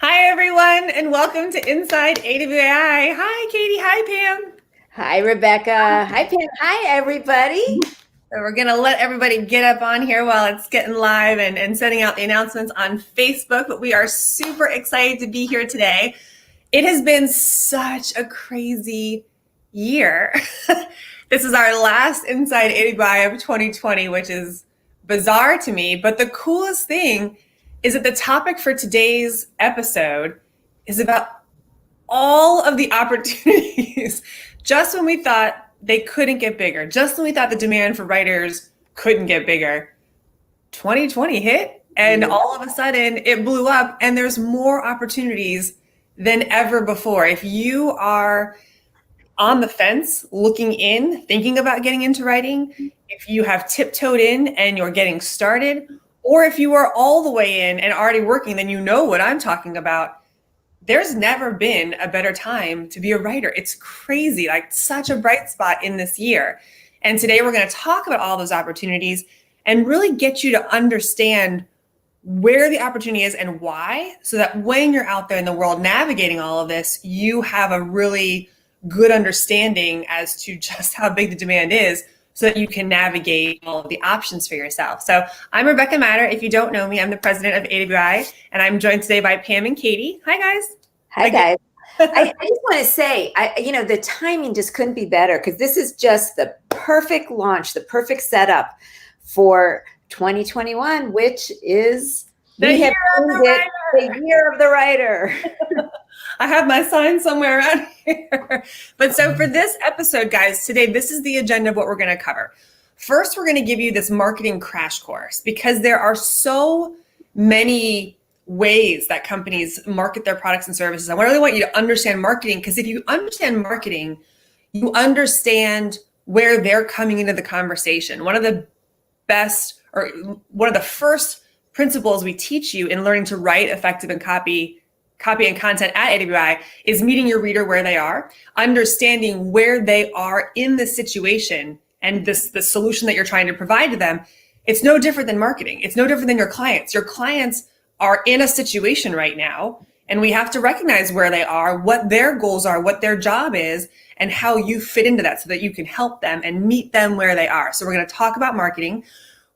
Hi, everyone, and welcome to Inside AWAI. Hi, Katie. Hi, Pam. Hi, Rebecca. Hi, Pam. Hi, everybody. So we're going to let everybody get up on here while it's getting live and sending out the announcements on Facebook, but we are super excited to be here today. It has been such a crazy year. This is our last Inside AWAI of 2020, which is bizarre to me, but the coolest thing is that the topic for today's episode is about all of the opportunities just when we thought they couldn't get bigger, just when we thought the demand for writers couldn't get bigger. 2020 hit and all of a sudden it blew up and there's more opportunities than ever before. If you are on the fence, looking in, thinking about getting into writing, if you have tiptoed in and you're getting started, or if you are all the way in and already working, then you know what I'm talking about. There's never been a better time to be a writer. It's crazy, like such a bright spot in this year. And today we're going to talk about all those opportunities and really get you to understand where the opportunity is and why, so that when you're out there in the world navigating all of this, you have a really good understanding as to just how big the demand is, so that you can navigate all of the options for yourself. So I'm Rebecca Matter. If you don't know me, I'm the president of AWI, and I'm joined today by Pam and Katie. Hi, guys. Hi, guys. I just want to say, the timing just couldn't be better, because this is just the perfect launch, the perfect setup for 2021, which is the year of the writer. I have my sign somewhere around here. But so for this episode, guys, today, this is the agenda of what we're going to cover. First, we're going to give you this marketing crash course, because there are so many ways that companies market their products and services. I really want you to understand marketing, because if you understand marketing, you understand where they're coming into the conversation. One of the first principles we teach you in learning to write effective and copy and content at AWI is meeting your reader where they are, understanding where they are in the situation and the solution that you're trying to provide to them. It's no different than marketing. It's no different than your clients. Your clients are in a situation right now, and we have to recognize where they are, what their goals are, what their job is, and how you fit into that so that you can help them and meet them where they are. So we're going to talk about marketing.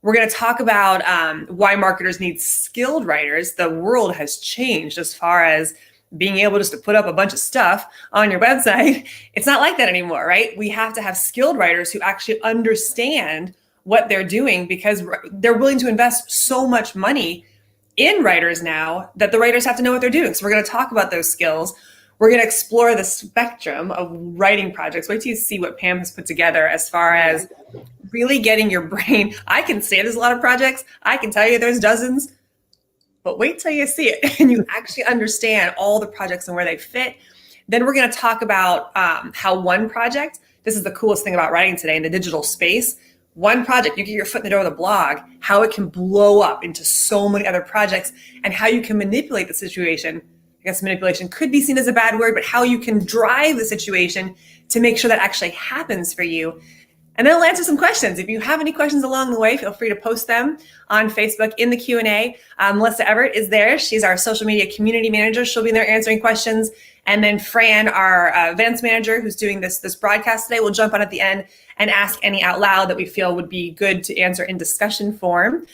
We're going to talk about why marketers need skilled writers. The world has changed as far as being able just to put up a bunch of stuff on your website. It's not like that anymore, right? We have to have skilled writers who actually understand what they're doing, because they're willing to invest so much money in writers now that the writers have to know what they're doing. So we're going to talk about those skills. We're going to explore the spectrum of writing projects. Wait till you see what Pam has put together as far as really getting your brain. I can say there's a lot of projects. I can tell you there's dozens, but wait till you see it and you actually understand all the projects and where they fit. Then we're going to talk about how one project, this is the coolest thing about writing today in the digital space, one project, you get your foot in the door with a blog, how it can blow up into so many other projects, and how you can manipulate the situation. I guess manipulation could be seen as a bad word, but how you can drive the situation to make sure that actually happens for you. And then I'll answer some questions. If you have any questions along the way, feel free to post them on Facebook in the Q&A. Melissa Everett is there. She's our social media community manager. She'll be there answering questions. And then Fran, our events manager, who's doing this broadcast today, will jump on at the end and ask any out loud that we feel would be good to answer in discussion form.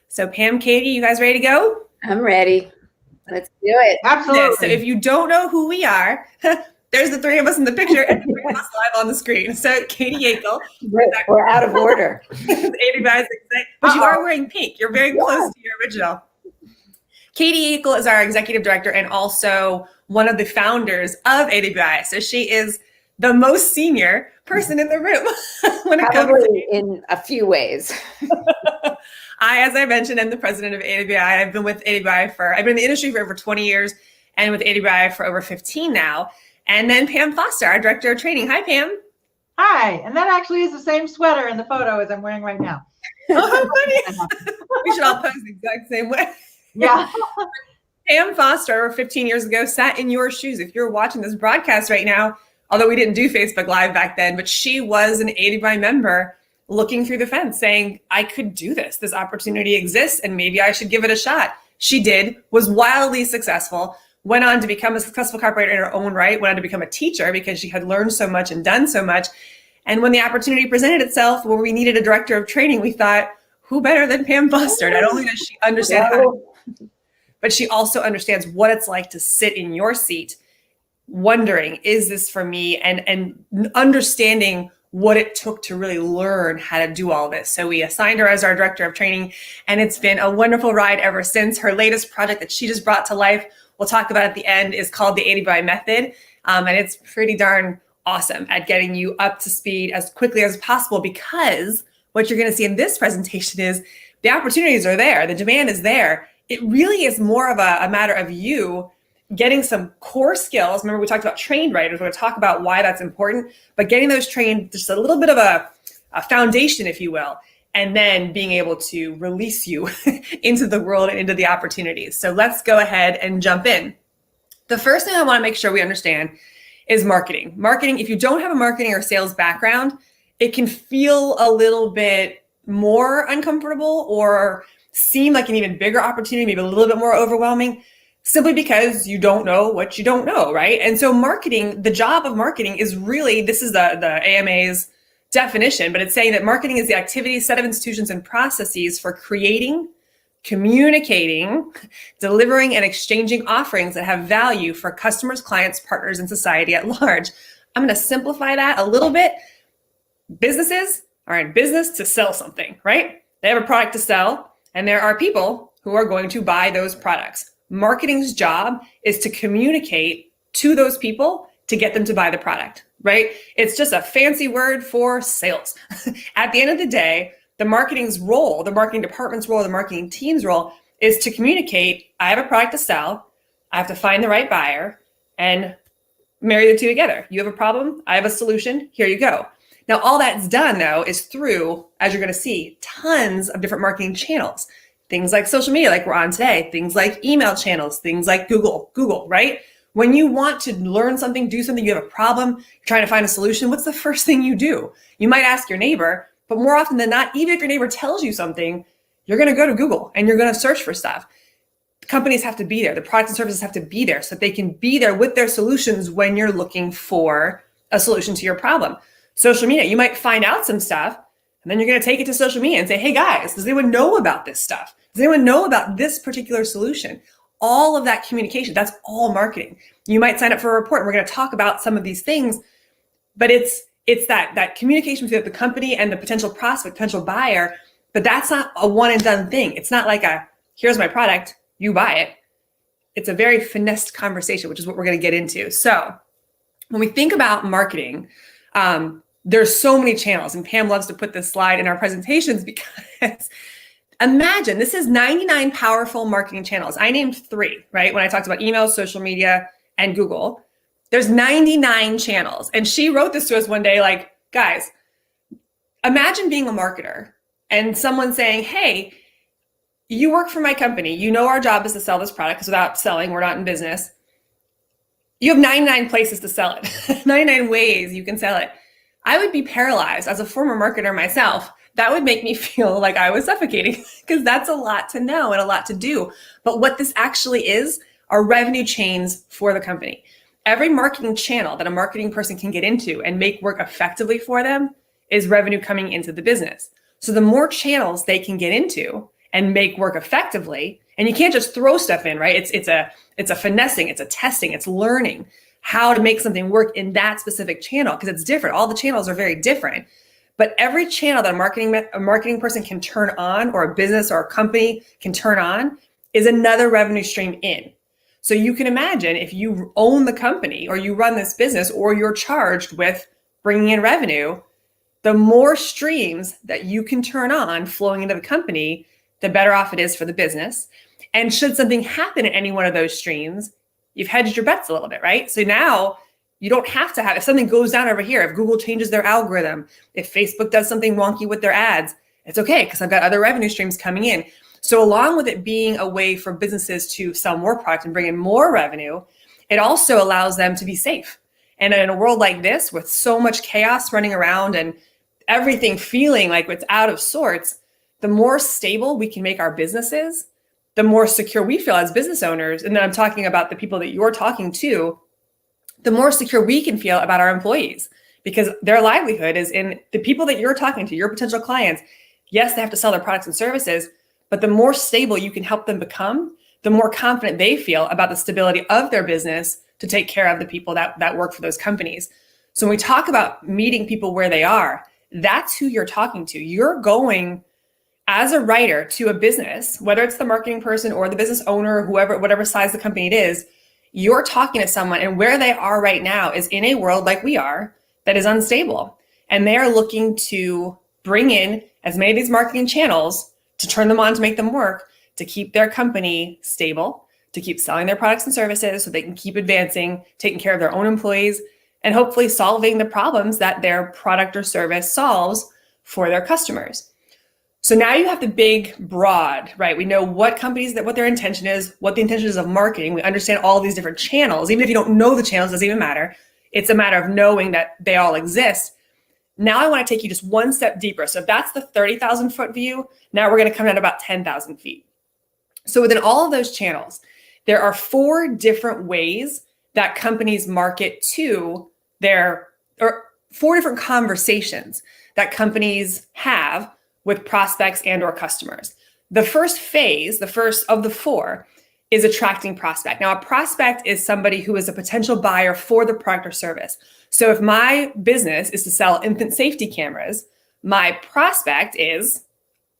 So Pam, Katie, you guys ready to go? I'm ready. Let's do it. Absolutely. So if you don't know who we are, there's the three of us in the picture and the three of us live on the screen. So Katie Yeakle. We're out of order. But you are wearing pink. You're very close to your original. Katie Yeakle is our executive director and also one of the founders of AWI. So she is the most senior person in the room when it comes to in a few ways. As I mentioned, I'm the president of AWI. I've been with AWI I've been in the industry for over 20 years and with AWI for over 15 now. And then Pam Foster, our director of training. Hi, Pam. Hi. And that actually is the same sweater in the photo as I'm wearing right now. Oh, funny. We should all pose the exact same way. Yeah. Pam Foster, over 15 years ago, sat in your shoes. If you're watching this broadcast right now, although we didn't do Facebook Live back then, but she was an AWI member looking through the fence saying, I could do this. This opportunity exists and maybe I should give it a shot. She did, was wildly successful, went on to become a successful copywriter in her own right, went on to become a teacher because she had learned so much and done so much. And when the opportunity presented itself where we needed a director of training, we thought, who better than Pam Foster? Not only does she understand how to, but she also understands what it's like to sit in your seat wondering, is this for me? And understanding what it took to really learn how to do all this. So we assigned her as our director of training, and it's been a wonderful ride ever since. Her latest project that she just brought to life, we'll talk about at the end, is called the AWAI method. And it's pretty darn awesome at getting you up to speed as quickly as possible, because what you're going to see in this presentation is the opportunities are there. The demand is there. It really is more of a matter of you getting some core skills. Remember, we talked about trained writers. We're going to talk about why that's important, but getting those trained, just a little bit of a foundation, if you will, and then being able to release you into the world and into the opportunities. So let's go ahead and jump in. The first thing I want to make sure we understand is marketing. Marketing, if you don't have a marketing or sales background, it can feel a little bit more uncomfortable or seem like an even bigger opportunity, maybe a little bit more overwhelming, simply because you don't know what you don't know, right? And so marketing, the job of marketing is really, this is the AMA's definition, but it's saying that marketing is the activity, set of institutions and processes for creating, communicating, delivering, and exchanging offerings that have value for customers, clients, partners, and society at large. I'm going to simplify that a little bit. Businesses are in business to sell something, right? They have a product to sell, and there are people who are going to buy those products. Marketing's job is to communicate to those people to get them to buy the product, right? It's just a fancy word for sales. At the end of the day, the marketing's role, the marketing department's role, the marketing team's role is to communicate, I have a product to sell, I have to find the right buyer and marry the two together. You have a problem, I have a solution, here you go. Now, all that's done, though, is through, as you're going to see, tons of different marketing channels. Things like social media, like we're on today, things like email channels, things like Google, right? When you want to learn something, do something, you have a problem, you're trying to find a solution, what's the first thing you do? You might ask your neighbor, but more often than not, even if your neighbor tells you something, you're going to go to Google and you're going to search for stuff. Companies have to be there. The products and services have to be there so that they can be there with their solutions when you're looking for a solution to your problem. Social media, you might find out some stuff, and then you're going to take it to social media and say, hey guys, does anyone know about this stuff? Does anyone know about this particular solution? All of that communication, that's all marketing. You might sign up for a report, and we're going to talk about some of these things, but it's that communication between the company and the potential prospect, potential buyer, but that's not a one and done thing. It's not like here's my product, you buy it. It's a very finessed conversation, which is what we're going to get into. So when we think about marketing, there's so many channels, and Pam loves to put this slide in our presentations because imagine this is 99 powerful marketing channels. I named 3, right? When I talked about email, social media, and Google, there's 99 channels. And she wrote this to us one day, like, guys, imagine being a marketer and someone saying, hey, you work for my company. You know our job is to sell this product because without selling, we're not in business. You have 99 places to sell it, 99 ways you can sell it. I would be paralyzed as a former marketer myself. That would make me feel like I was suffocating because that's a lot to know and a lot to do. But what this actually is are revenue chains for the company. Every marketing channel that a marketing person can get into and make work effectively for them is revenue coming into the business. So the more channels they can get into and make work effectively, and you can't just throw stuff in, right? It's a finessing, it's a testing, it's learning how to make something work in that specific channel because it's different. All the channels are very different. But every channel that a marketing person can turn on, or a business or a company can turn on, is another revenue stream in. So you can imagine if you own the company or you run this business or you're charged with bringing in revenue, the more streams that you can turn on flowing into the company, the better off it is for the business. And should something happen in any one of those streams, you've hedged your bets a little bit, right? So now you don't have to have, if something goes down over here, if Google changes their algorithm, if Facebook does something wonky with their ads, it's okay because I've got other revenue streams coming in. So along with it being a way for businesses to sell more product and bring in more revenue, it also allows them to be safe. And in a world like this, with so much chaos running around and everything feeling like it's out of sorts, the more stable we can make our businesses, the more secure we feel as business owners. And then I'm talking about the people that you're talking to, the more secure we can feel about our employees, because their livelihood is in the people that you're talking to, your potential clients. Yes, they have to sell their products and services, but the more stable you can help them become, the more confident they feel about the stability of their business to take care of the people that work for those companies. So when we talk about meeting people where they are, that's who you're talking to. You're going as a writer to a business, whether it's the marketing person or the business owner, whoever, whatever size the company it is, you're talking to someone, and where they are right now is in a world like we are that is unstable. And they are looking to bring in as many of these marketing channels to turn them on, to make them work, to keep their company stable, to keep selling their products and services so they can keep advancing, taking care of their own employees, and hopefully solving the problems that their product or service solves for their customers. So now you have the big, broad, right? We know what companies, what their intention is, what the intention is of marketing. We understand all these different channels. Even if you don't know the channels, it doesn't even matter. It's a matter of knowing that they all exist. Now I want to take you just one step deeper. So if that's the 30,000 foot view, now we're going to come down to about 10,000 feet. So within all of those channels, there are 4 different ways that companies market to or 4 different conversations that companies have with prospects and or customers. The first phase, the first of the 4, is attracting prospect. Now, a prospect is somebody who is a potential buyer for the product or service. So if my business is to sell infant safety cameras, my prospect is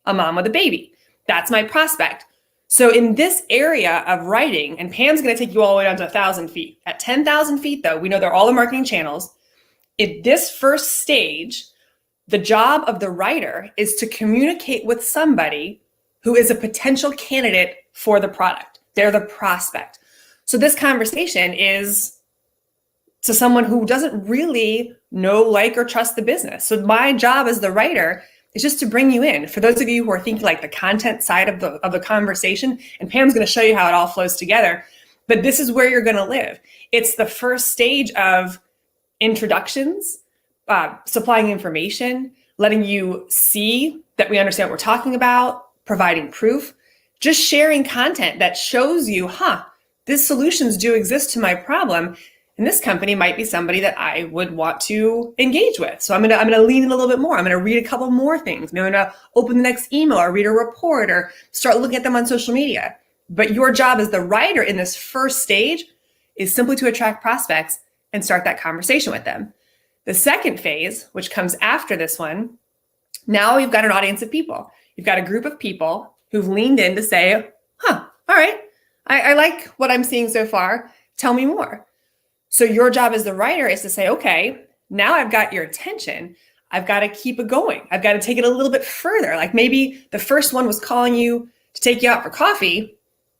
a mom with a baby. That's my prospect. So in this area of writing, and Pam's going to take you all the way down to 1,000 feet. At 10,000 feet, though, we know they're all the marketing channels. In this first stage, the job of the writer is to communicate with somebody who is a potential candidate for the product. They're the prospect. So this conversation is to someone who doesn't really know, like, or trust the business. So my job as the writer is just to bring you in. For those of you who are thinking like the content side of the conversation, and Pam's going to show you how it all flows together, but this is where you're going to live. It's the first stage of introductions, supplying information, letting you see that we understand what we're talking about, providing proof, just sharing content that shows you, these solutions do exist to my problem. And this company might be somebody that I would want to engage with. So I'm gonna lean in a little bit more. I'm gonna read a couple more things. Maybe I'm gonna open the next email or read a report or start looking at them on social media. But your job as the writer in this first stage is simply to attract prospects and start that conversation with them. The second phase, which comes after this one, now you've got an audience of people. You've got a group of people who've leaned in to say, all right, I like what I'm seeing so far. Tell me more. So your job as the writer is to say, okay, now I've got your attention. I've got to keep it going. I've got to take it a little bit further. Like maybe the first one was calling you to take you out for coffee.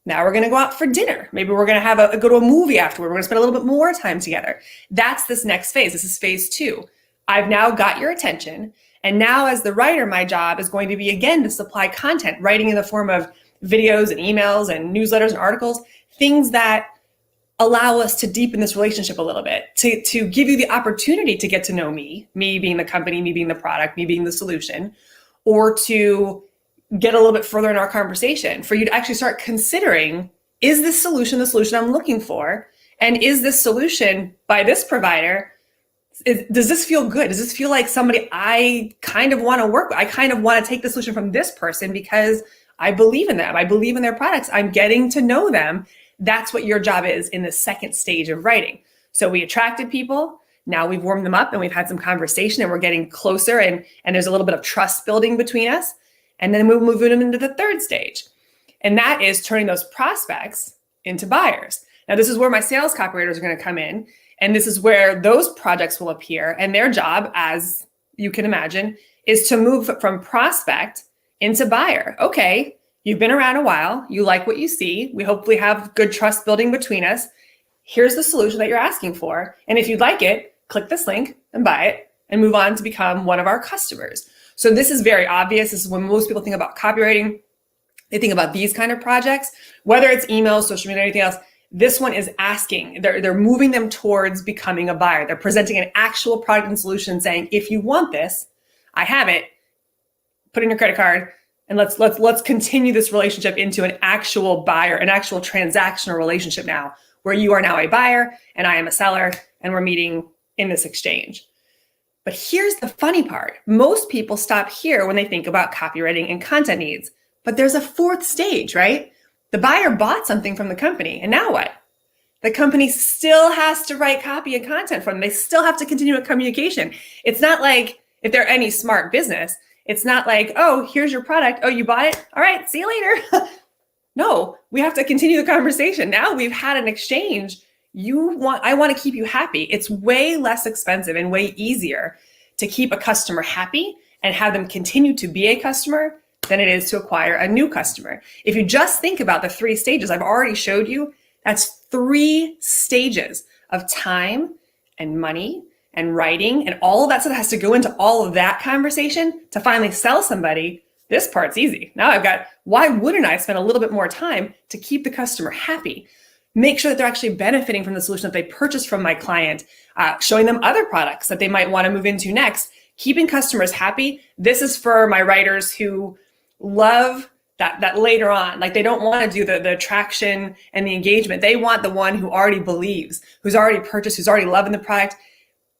Now we're going to go out for dinner. Maybe we're going to have go to a movie afterward. We're going to spend a little bit more time together. That's this next phase. This is phase 2. I've now got your attention. And now as the writer, my job is going to be, again, to supply content, writing in the form of videos and emails and newsletters and articles, things that allow us to deepen this relationship a little bit, to give you the opportunity to get to know me being the company, me being the product, me being the solution, or to get a little bit further in our conversation, for you to actually start considering, is this solution the solution I'm looking for? And is this solution by this provider, does this feel good? Does this feel like somebody I kind of want to work with? I kind of want to take the solution from this person because I believe in them. I believe in their products. I'm getting to know them. That's what your job is in the second stage of writing. So we attracted people. Now we've warmed them up and we've had some conversation and we're getting closer and there's a little bit of trust building between us. And then we're moving them into the third stage. And that is turning those prospects into buyers. Now, this is where my sales copywriters are going to come in. And this is where those projects will appear. And their job, as you can imagine, is to move from prospect into buyer. Okay, you've been around a while. You like what you see. We hopefully have good trust building between us. Here's the solution that you're asking for. And if you'd like it, click this link and buy it and move on to become one of our customers. So this is very obvious. This is when most people think about copywriting. They think about these kind of projects, whether it's emails, social media, or anything else. This one is asking, they're moving them towards becoming a buyer. They're presenting an actual product and solution saying, if you want this, I have it, put in your credit card, And let's continue this relationship into an actual buyer, an actual transactional relationship now, where you are now a buyer and I am a seller, and we're meeting in this exchange. But here's the funny part. Most people stop here when they think about copywriting and content needs. But there's a fourth stage, right? The buyer bought something from the company, and now what? The company still has to write copy and content for them. They still have to continue a communication. It's not like, if they're any smart business, it's not like, oh, here's your product. Oh, you bought it? All right, see you later. No, we have to continue the conversation. Now we've had an exchange. I want to keep you happy. It's way less expensive and way easier to keep a customer happy and have them continue to be a customer than it is to acquire a new customer. If you just think about the 3 stages I've already showed you, that's 3 stages of time and money and writing and all of that stuff has to go into all of that conversation to finally sell somebody. This part's easy. Now why wouldn't I spend a little bit more time to keep the customer happy? Make sure that they're actually benefiting from the solution that they purchased from my client, showing them other products that they might want to move into next, keeping customers happy. This is for my writers who love that later on. Like, they don't want to do the attraction and the engagement. They want the one who already believes, who's already purchased, who's already loving the product.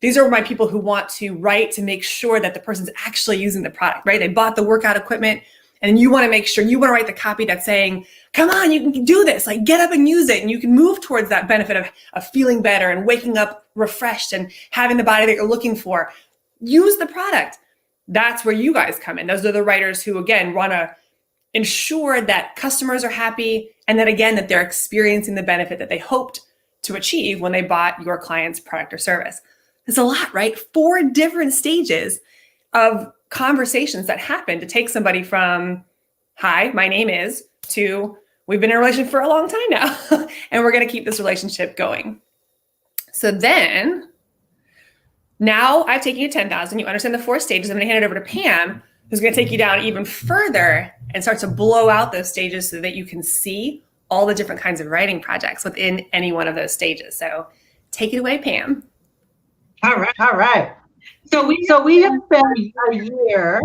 These are my people who want to write to make sure that the person's actually using the product, right? They bought the workout equipment, and you want to make sure, you want to write the copy that's saying, come on, you can do this, like get up and use it. And you can move towards that benefit of feeling better and waking up refreshed and having the body that you're looking for. Use the product. That's where you guys come in. Those are the writers who, again, want to ensure that customers are happy and that, again, that they're experiencing the benefit that they hoped to achieve when they bought your client's product or service. It's a lot, right? 4 different stages of conversations that happen to take somebody from, hi, my name is, to, we've been in a relationship for a long time now, and we're going to keep this relationship going. So then, now I've taken you 10,000. You understand the 4 stages. I'm going to hand it over to Pam, who's going to take you down even further and start to blow out those stages so that you can see all the different kinds of writing projects within any one of those stages. So take it away, Pam. All right. So we have spent a year.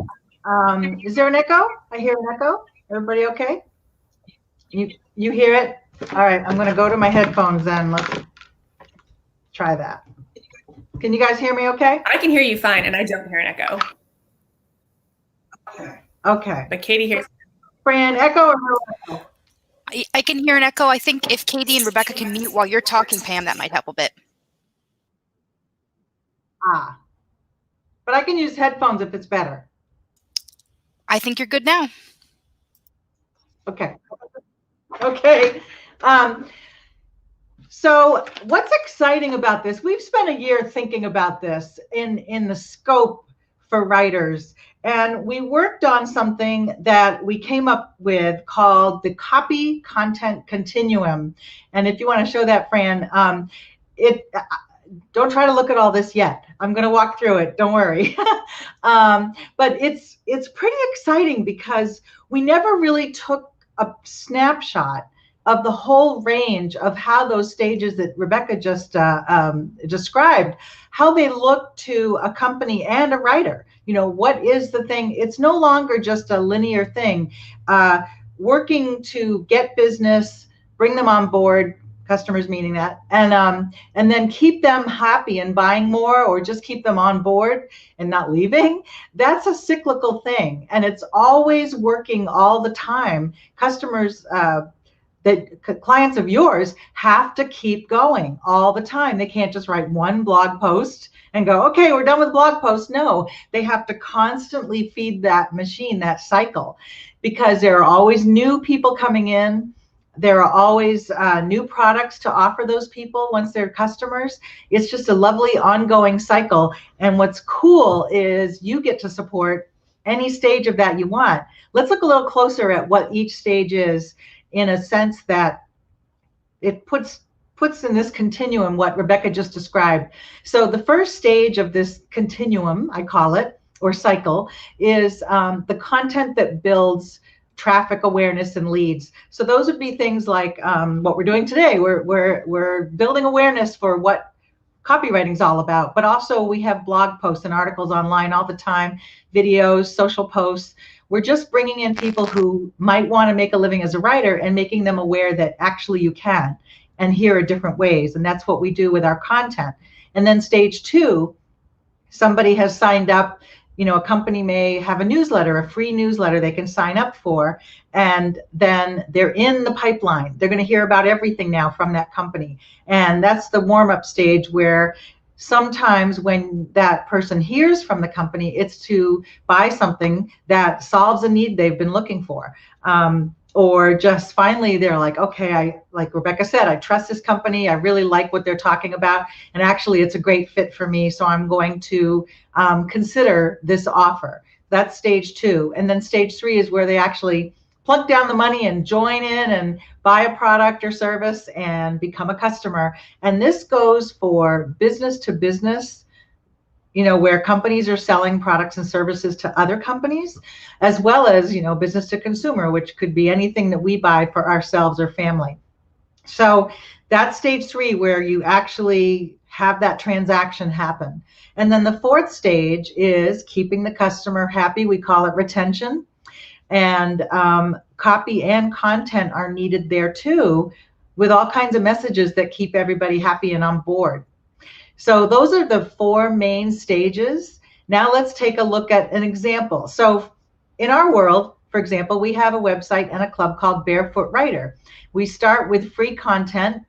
Is there an echo? I hear an echo. Everybody okay? You hear it? All right. I'm going to go to my headphones then. Let's try that. Can you guys hear me okay? I can hear you fine, and I don't hear an echo. Okay. But Katie hears. Fran, echo or no echo? I can hear an echo. I think if Katie and Rebecca can mute while you're talking, Pam, that might help a bit. But I can use headphones if it's better. I think you're good now. Okay. So what's exciting about this? We've spent a year thinking about this in the scope for writers. And we worked on something that we came up with called the Copy Content Continuum. And if you want to show that, Fran, don't try to look at all this yet. I'm going to walk through it. Don't worry. But it's pretty exciting because we never really took a snapshot of the whole range of how those stages that Rebecca just described, how they look to a company and a writer. You know, what is the thing? It's no longer just a linear thing. Working to get business, bring them on board, customers meaning that, and then keep them happy and buying more, or just keep them on board and not leaving. That's a cyclical thing, and it's always working all the time. Customers, clients of yours have to keep going all the time. They can't just write one blog post and go, okay, we're done with blog posts. No, they have to constantly feed that machine, that cycle, because there are always new people coming in. There are always new products to offer those people once they're customers. It's just a lovely ongoing cycle. And what's cool is you get to support any stage of that you want. Let's look a little closer at what each stage is, in a sense that it puts in this continuum what Rebecca just described. So the first stage of this continuum, I call it, or cycle, is the content that builds traffic awareness and leads. So those would be things like what we're doing today. We're building awareness for what copywriting is all about, but also we have blog posts and articles online all the time, videos, social posts. We're just bringing in people who might want to make a living as a writer and making them aware that actually you can, and here are different ways. And that's what we do with our content. And then stage 2, somebody has signed up, a company may have a newsletter, a free newsletter they can sign up for, and then they're in the pipeline. They're going to hear about everything now from that company. And that's the warm-up stage, where sometimes when that person hears from the company, it's to buy something that solves a need they've been looking for. Or just finally they're like, okay, like Rebecca said, I trust this company. I really like what they're talking about. And actually it's a great fit for me. So I'm going to consider this offer. That's stage 2. And then stage 3 is where they actually plunk down the money and join in and buy a product or service and become a customer. And this goes for business to business, where companies are selling products and services to other companies, as well as, business to consumer, which could be anything that we buy for ourselves or family. So that's stage 3, where you actually have that transaction happen. And then the 4th stage is keeping the customer happy. We call it retention. And copy and content are needed there too, with all kinds of messages that keep everybody happy and on board. So those are the 4 main stages. Now let's take a look at an example. So in our world, for example, we have a website and a club called Barefoot Writer. We start with free content.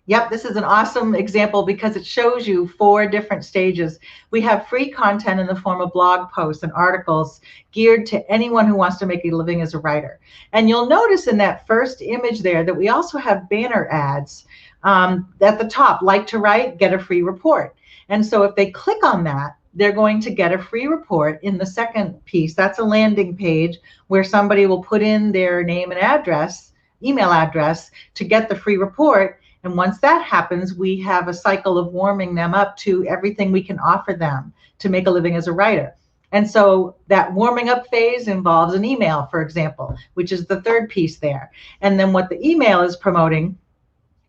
Yep, this is an awesome example because it shows you 4 different stages. We have free content in the form of blog posts and articles geared to anyone who wants to make a living as a writer. And you'll notice in that first image there that we also have banner ads at the top, like to write, get a free report. And so if they click on that, they're going to get a free report in the second piece. That's a landing page where somebody will put in their name and address, email address, to get the free report. And once that happens, we have a cycle of warming them up to everything we can offer them to make a living as a writer. And so that warming up phase involves an email, for example, which is the 3rd piece there. And then what the email is promoting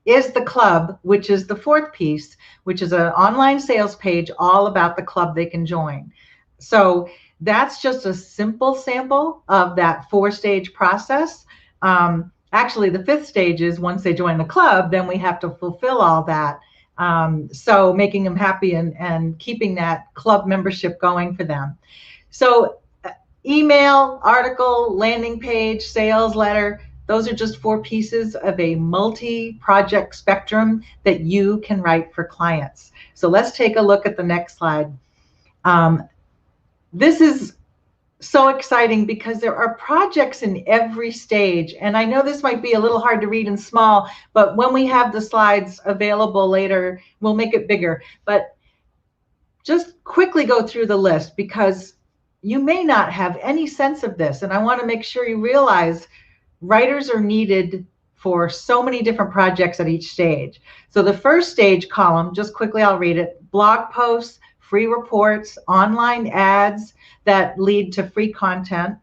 is the club, which is the 4th piece, which is an online sales page all about the club they can join. So that's just a simple sample of that 4-stage process. Actually, the 5th stage is once they join the club, then we have to fulfill all that. So making them happy and keeping that club membership going for them. So email, article, landing page, sales letter, those are just 4 pieces of a multi-project spectrum that you can write for clients. So let's take a look at the next slide. This is so exciting because there are projects in every stage. And I know this might be a little hard to read and small, but when we have the slides available later, we'll make it bigger. But just quickly go through the list because you may not have any sense of this. And I want to make sure you realize writers are needed for so many different projects at each stage. So the first stage column, just quickly, I'll read it: blog posts, free reports, online ads that lead to free content,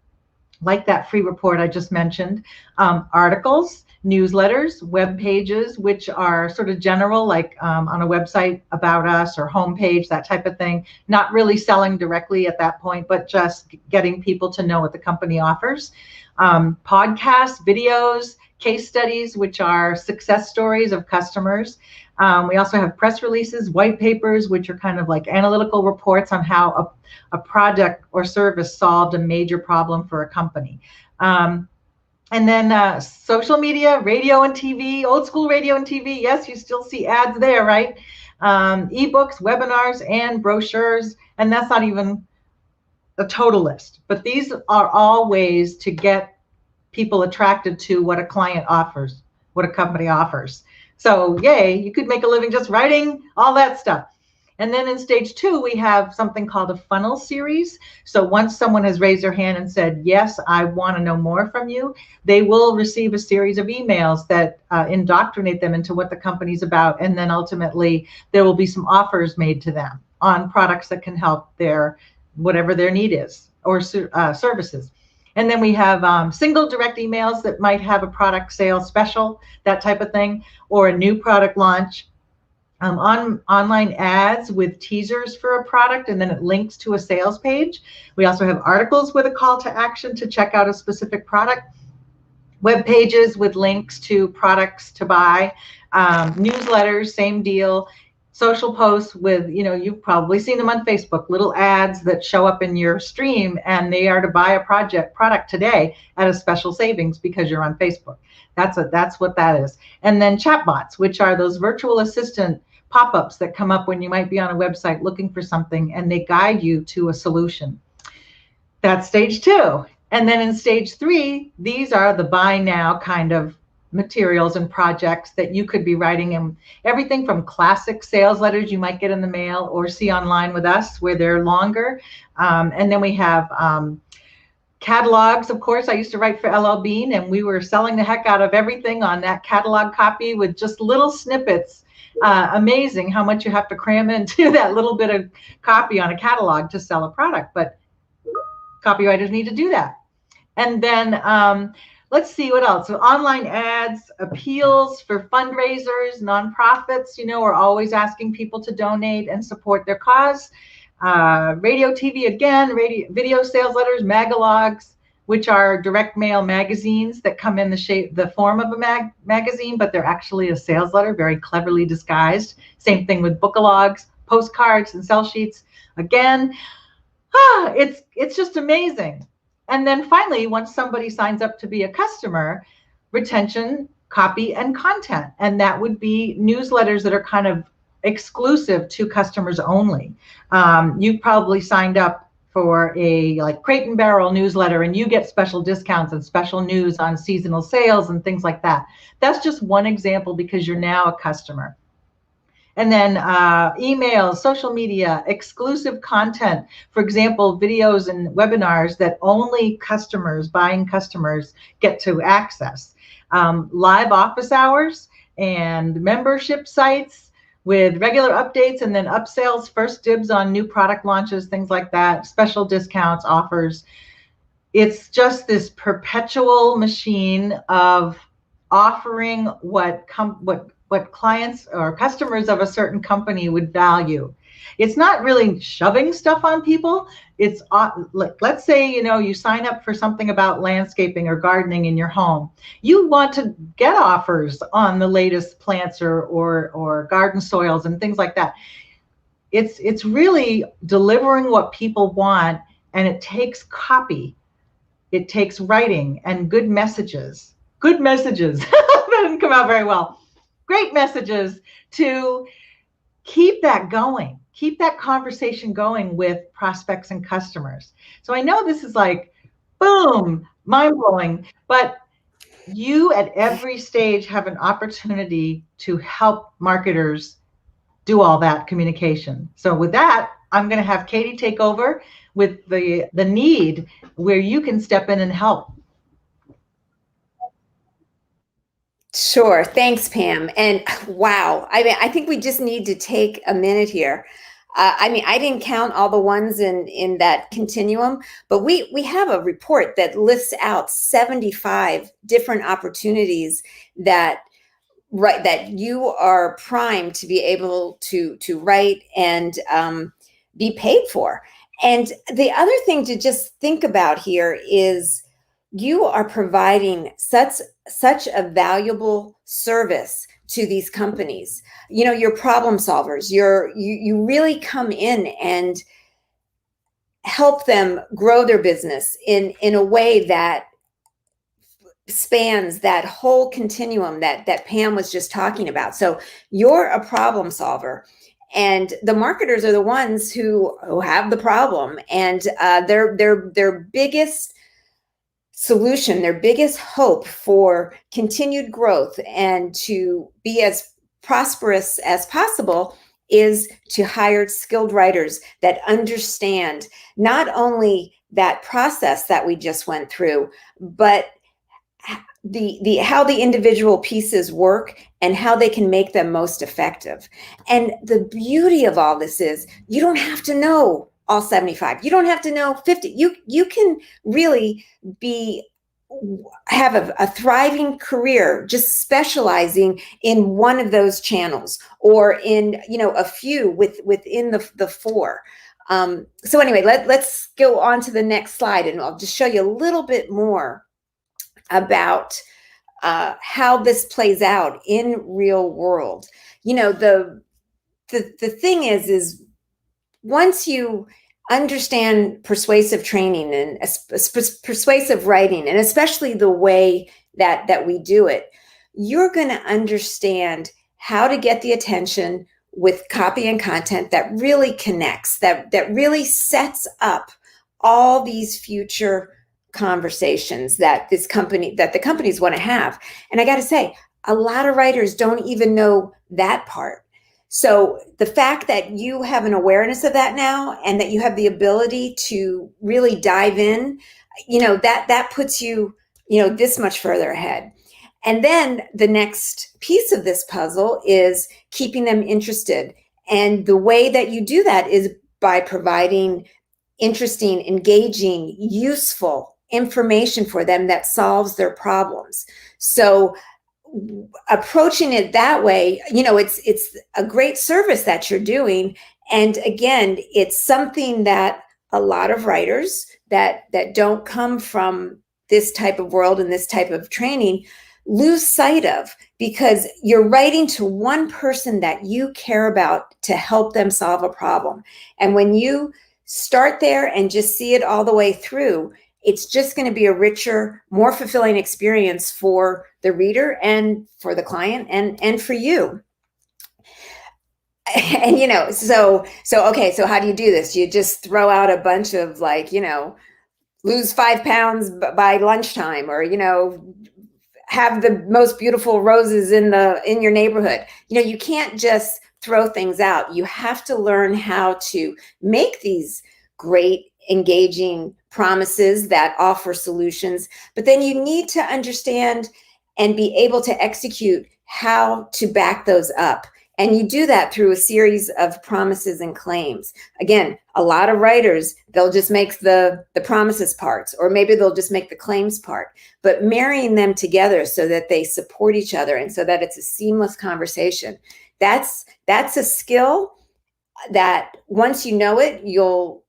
like that free report I just mentioned, articles, newsletters, web pages, which are sort of general, like on a website about us or homepage, that type of thing, not really selling directly at that point, but just getting people to know what the company offers. Podcasts, videos, case studies, which are success stories of customers. We also have press releases, white papers, which are kind of like analytical reports on how a product or service solved a major problem for a company. And then social media, radio and TV, old school radio and TV. Yes, you still see ads there, right? Ebooks, webinars, and brochures. And that's not even a total list. But these are all ways to get people attracted to what a client offers, what a company offers. So yay, you could make a living just writing all that stuff. And then in stage 2, we have something called a funnel series. So once someone has raised their hand and said, yes, I want to know more from you, they will receive a series of emails that indoctrinate them into what the company's about. And then ultimately, there will be some offers made to them on products that can help their, whatever their need is, or services. And then we have single direct emails that might have a product sale special, that type of thing, or a new product launch. online ads with teasers for a product, and then it links to a sales page. We also have articles with a call to action to check out a specific product, web pages with links to products to buy, newsletters, same deal, social posts with, you've probably seen them on Facebook, little ads that show up in your stream, and they are to buy a product today at a special savings because you're on Facebook. That's what that is. And then chatbots, which are those virtual assistant pop-ups that come up when you might be on a website looking for something, and they guide you to a solution. That's stage 2. And then in stage 3, these are the buy now kind of materials and projects that you could be writing, in everything from classic sales letters you might get in the mail or see online with us where they're longer. And then we have catalogs. Of course, I used to write for LL Bean, and we were selling the heck out of everything on that catalog copy with just little snippets. Amazing how much you have to cram into that little bit of copy on a catalog to sell a product, but copywriters need to do that. And then let's see what else. So online ads, appeals for fundraisers, nonprofits, are always asking people to donate and support their cause. Radio, TV, again, video sales letters, magalogs, which are direct mail magazines that come in the form of a magazine, but they're actually a sales letter, very cleverly disguised. Same thing with bookalogs, postcards, and sell sheets. Again, it's just amazing. And then finally, once somebody signs up to be a customer, retention, copy, and content. And that would be newsletters that are kind of exclusive to customers only. You've probably signed up for a Crate and Barrel newsletter, and you get special discounts and special news on seasonal sales and things like that. That's just one example because you're now a customer. And then emails, social media, exclusive content, for example, videos and webinars that only buying customers get to access. Live office hours and membership sites with regular updates and then upsells, first dibs on new product launches, things like that, special discounts, offers. It's just this perpetual machine of offering what clients or customers of a certain company would value. It's not really shoving stuff on people. It's let's say, you sign up for something about landscaping or gardening in your home. You want to get offers on the latest plants or garden soils and things like that. It's really delivering what people want, and it takes copy. It takes writing and good messages. Good messages. That didn't come out very well. Great messages to keep that going, keep that conversation going with prospects and customers. So I know this is like, boom, mind-blowing, but you at every stage have an opportunity to help marketers do all that communication. So with that, I'm going to have Katie take over with the need where you can step in and help. Sure. Thanks, Pam. And wow, I think we just need to take a minute here. I didn't count all the ones in that continuum, but we have a report that lists out 75 different opportunities that you are primed to be able to write and be paid for. And the other thing to just think about here is you are providing such a valuable service to these companies. You're problem solvers. You really come in and help them grow their business in a way that spans that whole continuum that Pam was just talking about. So you're a problem solver, and the marketers are the ones who have the problem, and their biggest solution, their biggest hope for continued growth and to be as prosperous as possible is to hire skilled writers that understand not only that process that we just went through, but how the individual pieces work and how they can make them most effective. And the beauty of all this is you don't have to know all 75. You don't have to know 50. You can really be have a thriving career just specializing in one of those channels, or in, you know, a few within the four. So anyway, let's go on to the next slide, and I'll just show you a little bit more about how this plays out in real world. You know, the thing is once you understand persuasive training and persuasive writing, and especially the way that we do it, you're going to understand how to get the attention with copy and content that really connects, that really sets up all these future conversations that the companies want to have. And I got to say, a lot of writers don't even know that part. So the fact that you have an awareness of that now, and that you have the ability to really dive in, you know, that puts you, you know, this much further ahead. And then the next piece of this puzzle is keeping them interested. And the way that you do that is by providing interesting, engaging, useful information for them that solves their problems. So approaching it that way, you know, it's a great service that you're doing. And again, it's something that a lot of writers that don't come from this type of world and this type of training lose sight of, because you're writing to one person that you care about to help them solve a problem. And when you start there and just see it all the way through, it's just going to be a richer, more fulfilling experience for the reader and for the client and for you. And, you know, so okay, so how do you do this? You just throw out a bunch of, like, you know, lose 5 pounds by lunchtime, or, you know, have the most beautiful roses in your neighborhood. You know, you can't just throw things out. You have to learn how to make these great, engaging promises that offer solutions, but then you need to understand and be able to execute how to back those up. And you do that through a series of promises and claims. Again, a lot of writers, they'll just make the promises parts, or maybe they'll just make the claims part, but marrying them together so that they support each other and so that it's a seamless conversation. That's a skill that once you know it, you'll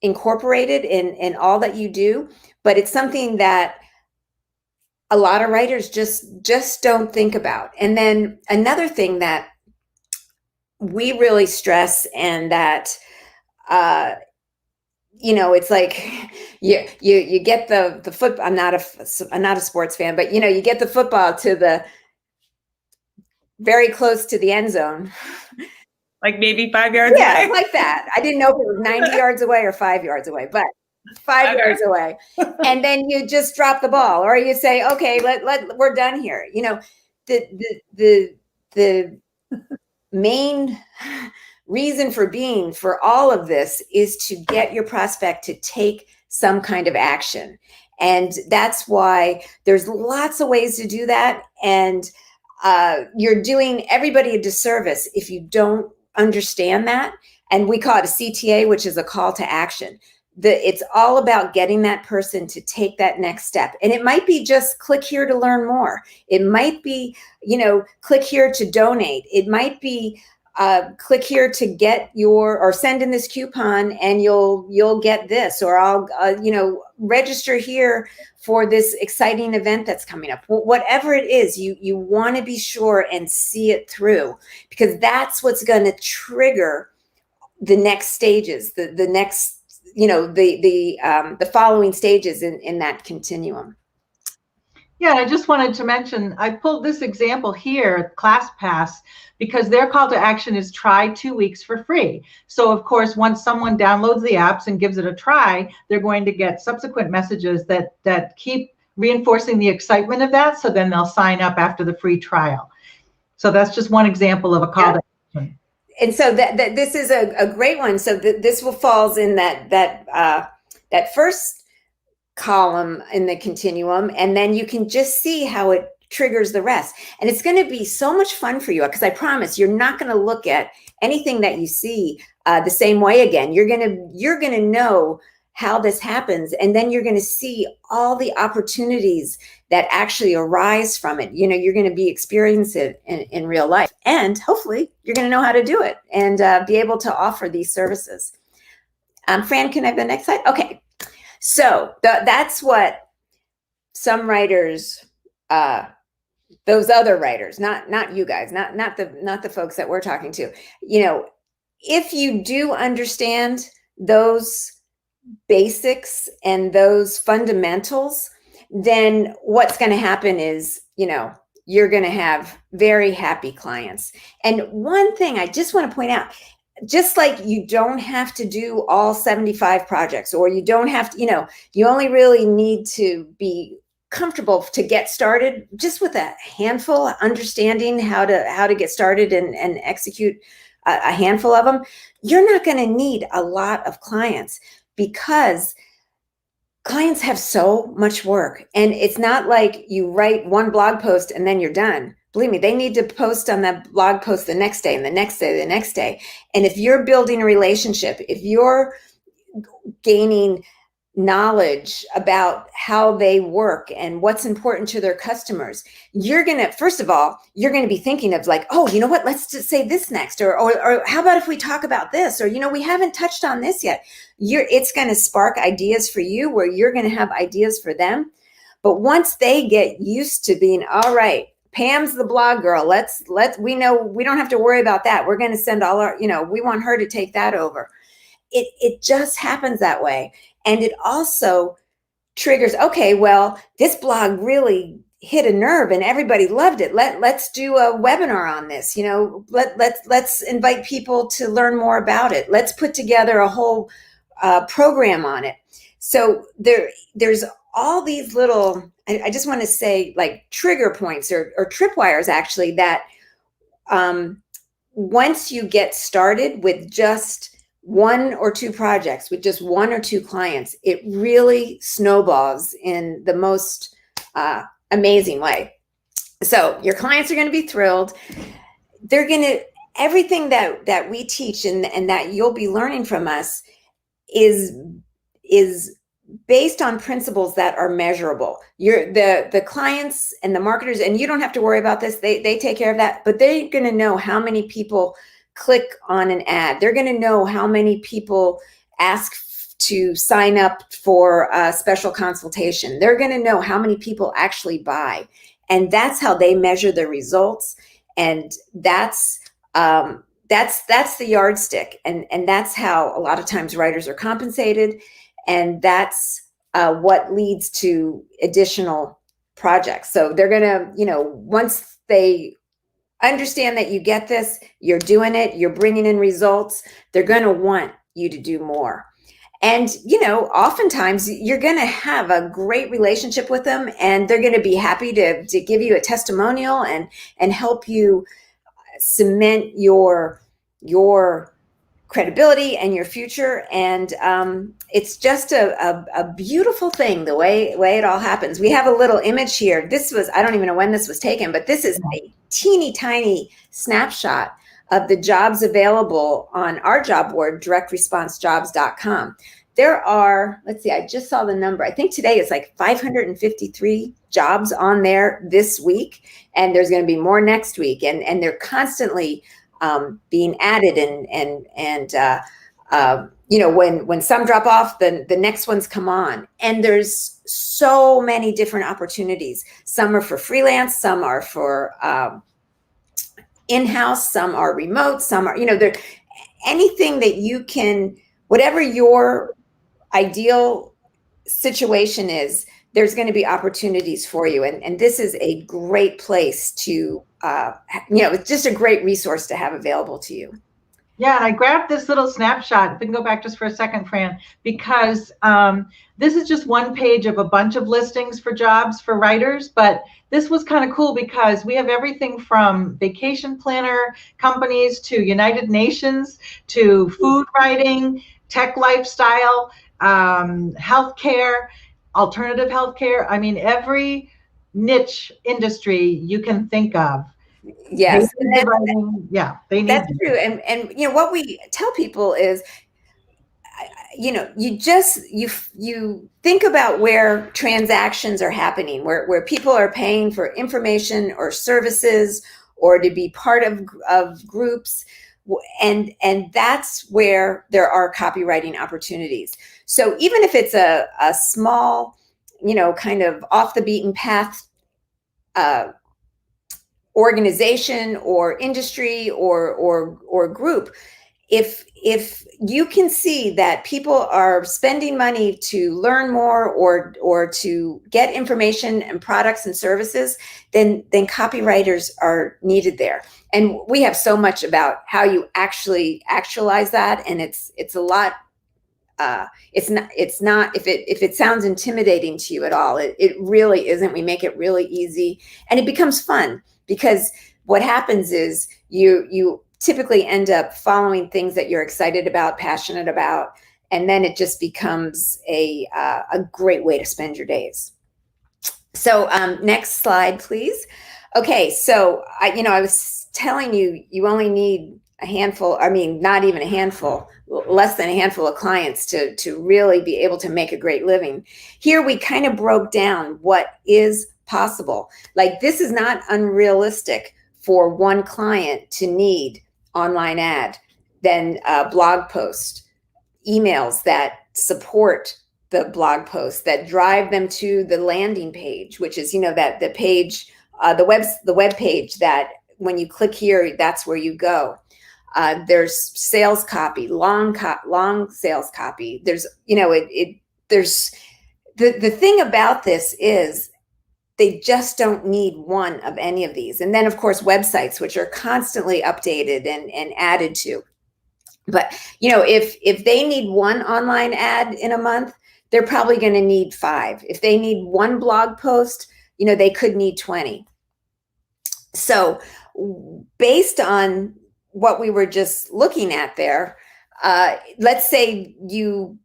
incorporate it in all that you do. But it's something that a lot of writers just don't think about. And then another thing that we really stress, and that you know, it's like you get the football. I'm not a sports fan, but you know, you get the football to the very close to the end zone, like maybe 5 yards yeah, away. like that. I didn't know if it was 90 yards away or 5 yards away, but 5 yards away. And then you just drop the ball, or you say, okay, we're done here. You know, the main reason for all of this is to get your prospect to take some kind of action. And that's why there's lots of ways to do that. And you're doing everybody a disservice if you don't understand that. And we call it a CTA, which is a call to action. It's all about getting that person to take that next step. And it might be just click here to learn more. It might be, you know, click here to donate. It might be click here to get or send in this coupon and you'll get this, or I'll, you know, register here for this exciting event that's coming up. Whatever it is, you want to be sure and see it through, because that's what's going to trigger the next stages, the next, you know, the following stages in that continuum. Yeah, I just wanted to mention, I pulled this example here, ClassPass, because their call to action is try 2 weeks for free. So of course, once someone downloads the apps and gives it a try, they're going to get subsequent messages that keep reinforcing the excitement of that. So then they'll sign up after the free trial. So that's just one example of a call to action. And so that this is a great one. So this falls in that first column in the continuum, and then you can just see how it triggers the rest. And it's going to be so much fun for you, because I promise you're not going to look at anything that you see the same way again. You're going to know how this happens. And then you're going to see all the opportunities that actually arise from it. You're going to be experiencing it in real life. And hopefully you're going to know how to do it and be able to offer these services. Fran, can I have the next slide? Okay. So that's what some writers, those other writers, not you guys, not the folks that we're talking to, if you do understand those basics and those fundamentals, then what's going to happen is, you're going to have very happy clients. And one thing I just want to point out, just like you don't have to do all 75 projects, or you don't have to, you only really need to be comfortable to get started just with a handful, understanding how to get started and execute a handful of them. You're not going to need a lot of clients, because clients have so much work, and it's not like you write one blog post and then you're done. Believe me, they need to post on that blog post the next day and the next day, the next day. And if you're building a relationship, if you're gaining knowledge about how they work and what's important to their customers, you're going to, first of all, you're going to be thinking of like, oh, you know what, let's just say this next, or how about if we talk about this, or, we haven't touched on this yet. It's going to spark ideas for you where you're going to have ideas for them. But once they get used to being, all right, Pam's the blog girl, we know we don't have to worry about that. We're going to send all our, we want her to take that over. It just happens that way. And it also triggers, okay, well, this blog really hit a nerve and everybody loved it. Let's do a webinar on this. Let's invite people to learn more about it. Let's put together a whole program on it. So there's all these little, I just want to say, like, trigger points or tripwires, actually, that once you get started with just one or two projects, with just one or two clients, it really snowballs in the most amazing way. So your clients are going to be thrilled. They're going to, everything that we teach and that you'll be learning from us is based on principles that are measurable. The clients and the marketers, and you don't have to worry about this, they take care of that, but they're going to know how many people click on an ad. They're going to know how many people ask to sign up for a special consultation. They're going to know how many people actually buy. And that's how they measure the results. And that's the yardstick. And that's how a lot of times writers are compensated. And that's what leads to additional projects. So they're going to, once they understand that you get this, you're doing it, you're bringing in results, they're going to want you to do more. And, oftentimes you're going to have a great relationship with them, and they're going to be happy to give you a testimonial and help you cement your credibility and your future. And it's just a beautiful thing, the way it all happens. We have a little image here. This was, I don't even know when this was taken, but this is a teeny tiny snapshot of the jobs available on our job board, directresponsejobs.com. There are, let's see, I just saw the number. I think today it's like 553 jobs on there this week, and there's going to be more next week. And they're constantly being added, and when some drop off, then the next ones come on. And there's so many different opportunities. Some are for freelance, some are for in-house, some are remote, some are, there, anything that you can, whatever your ideal situation is, there's going to be opportunities for you. And this is a great place to, it's just a great resource to have available to you. Yeah, and I grabbed this little snapshot. If we can go back just for a second, Fran, because this is just one page of a bunch of listings for jobs for writers. But this was kind of cool because we have everything from vacation planner companies to United Nations to food writing, tech lifestyle, healthcare, alternative healthcare. I mean, every niche industry you can think of. Yes. They need that's true. And what we tell people is, you think about where transactions are happening, where people are paying for information or services or to be part of groups. And that's where there are copywriting opportunities. So even if it's a small, kind of off the beaten path organization or industry or group, if you can see that people are spending money to learn more or to get information and products and services, then copywriters are needed there. And we have so much about how you actually actualize that, and it's a lot. It's not if it sounds intimidating to you at all, it really isn't. We make it really easy, and it becomes fun, because what happens is you typically end up following things that you're excited about, passionate about, and then it just becomes a great way to spend your days. So next slide, please. Okay, so I was telling you, you only need a handful, not even a handful, less than a handful of clients to really be able to make a great living. Here we kind of broke down what is possible. Like, this is not unrealistic for one client to need online ad, then blog post, emails that support the blog post, that drive them to the landing page, which is, that the page, the web page that when you click here, that's where you go. There's sales copy, long sales copy. There's, there's the thing about this is they just don't need one of any of these. And then, of course, websites, which are constantly updated and added to. But, if they need one online ad in a month, they're probably going to need 5. If they need one blog post, they could need 20. So based on what we were just looking at there, let's say you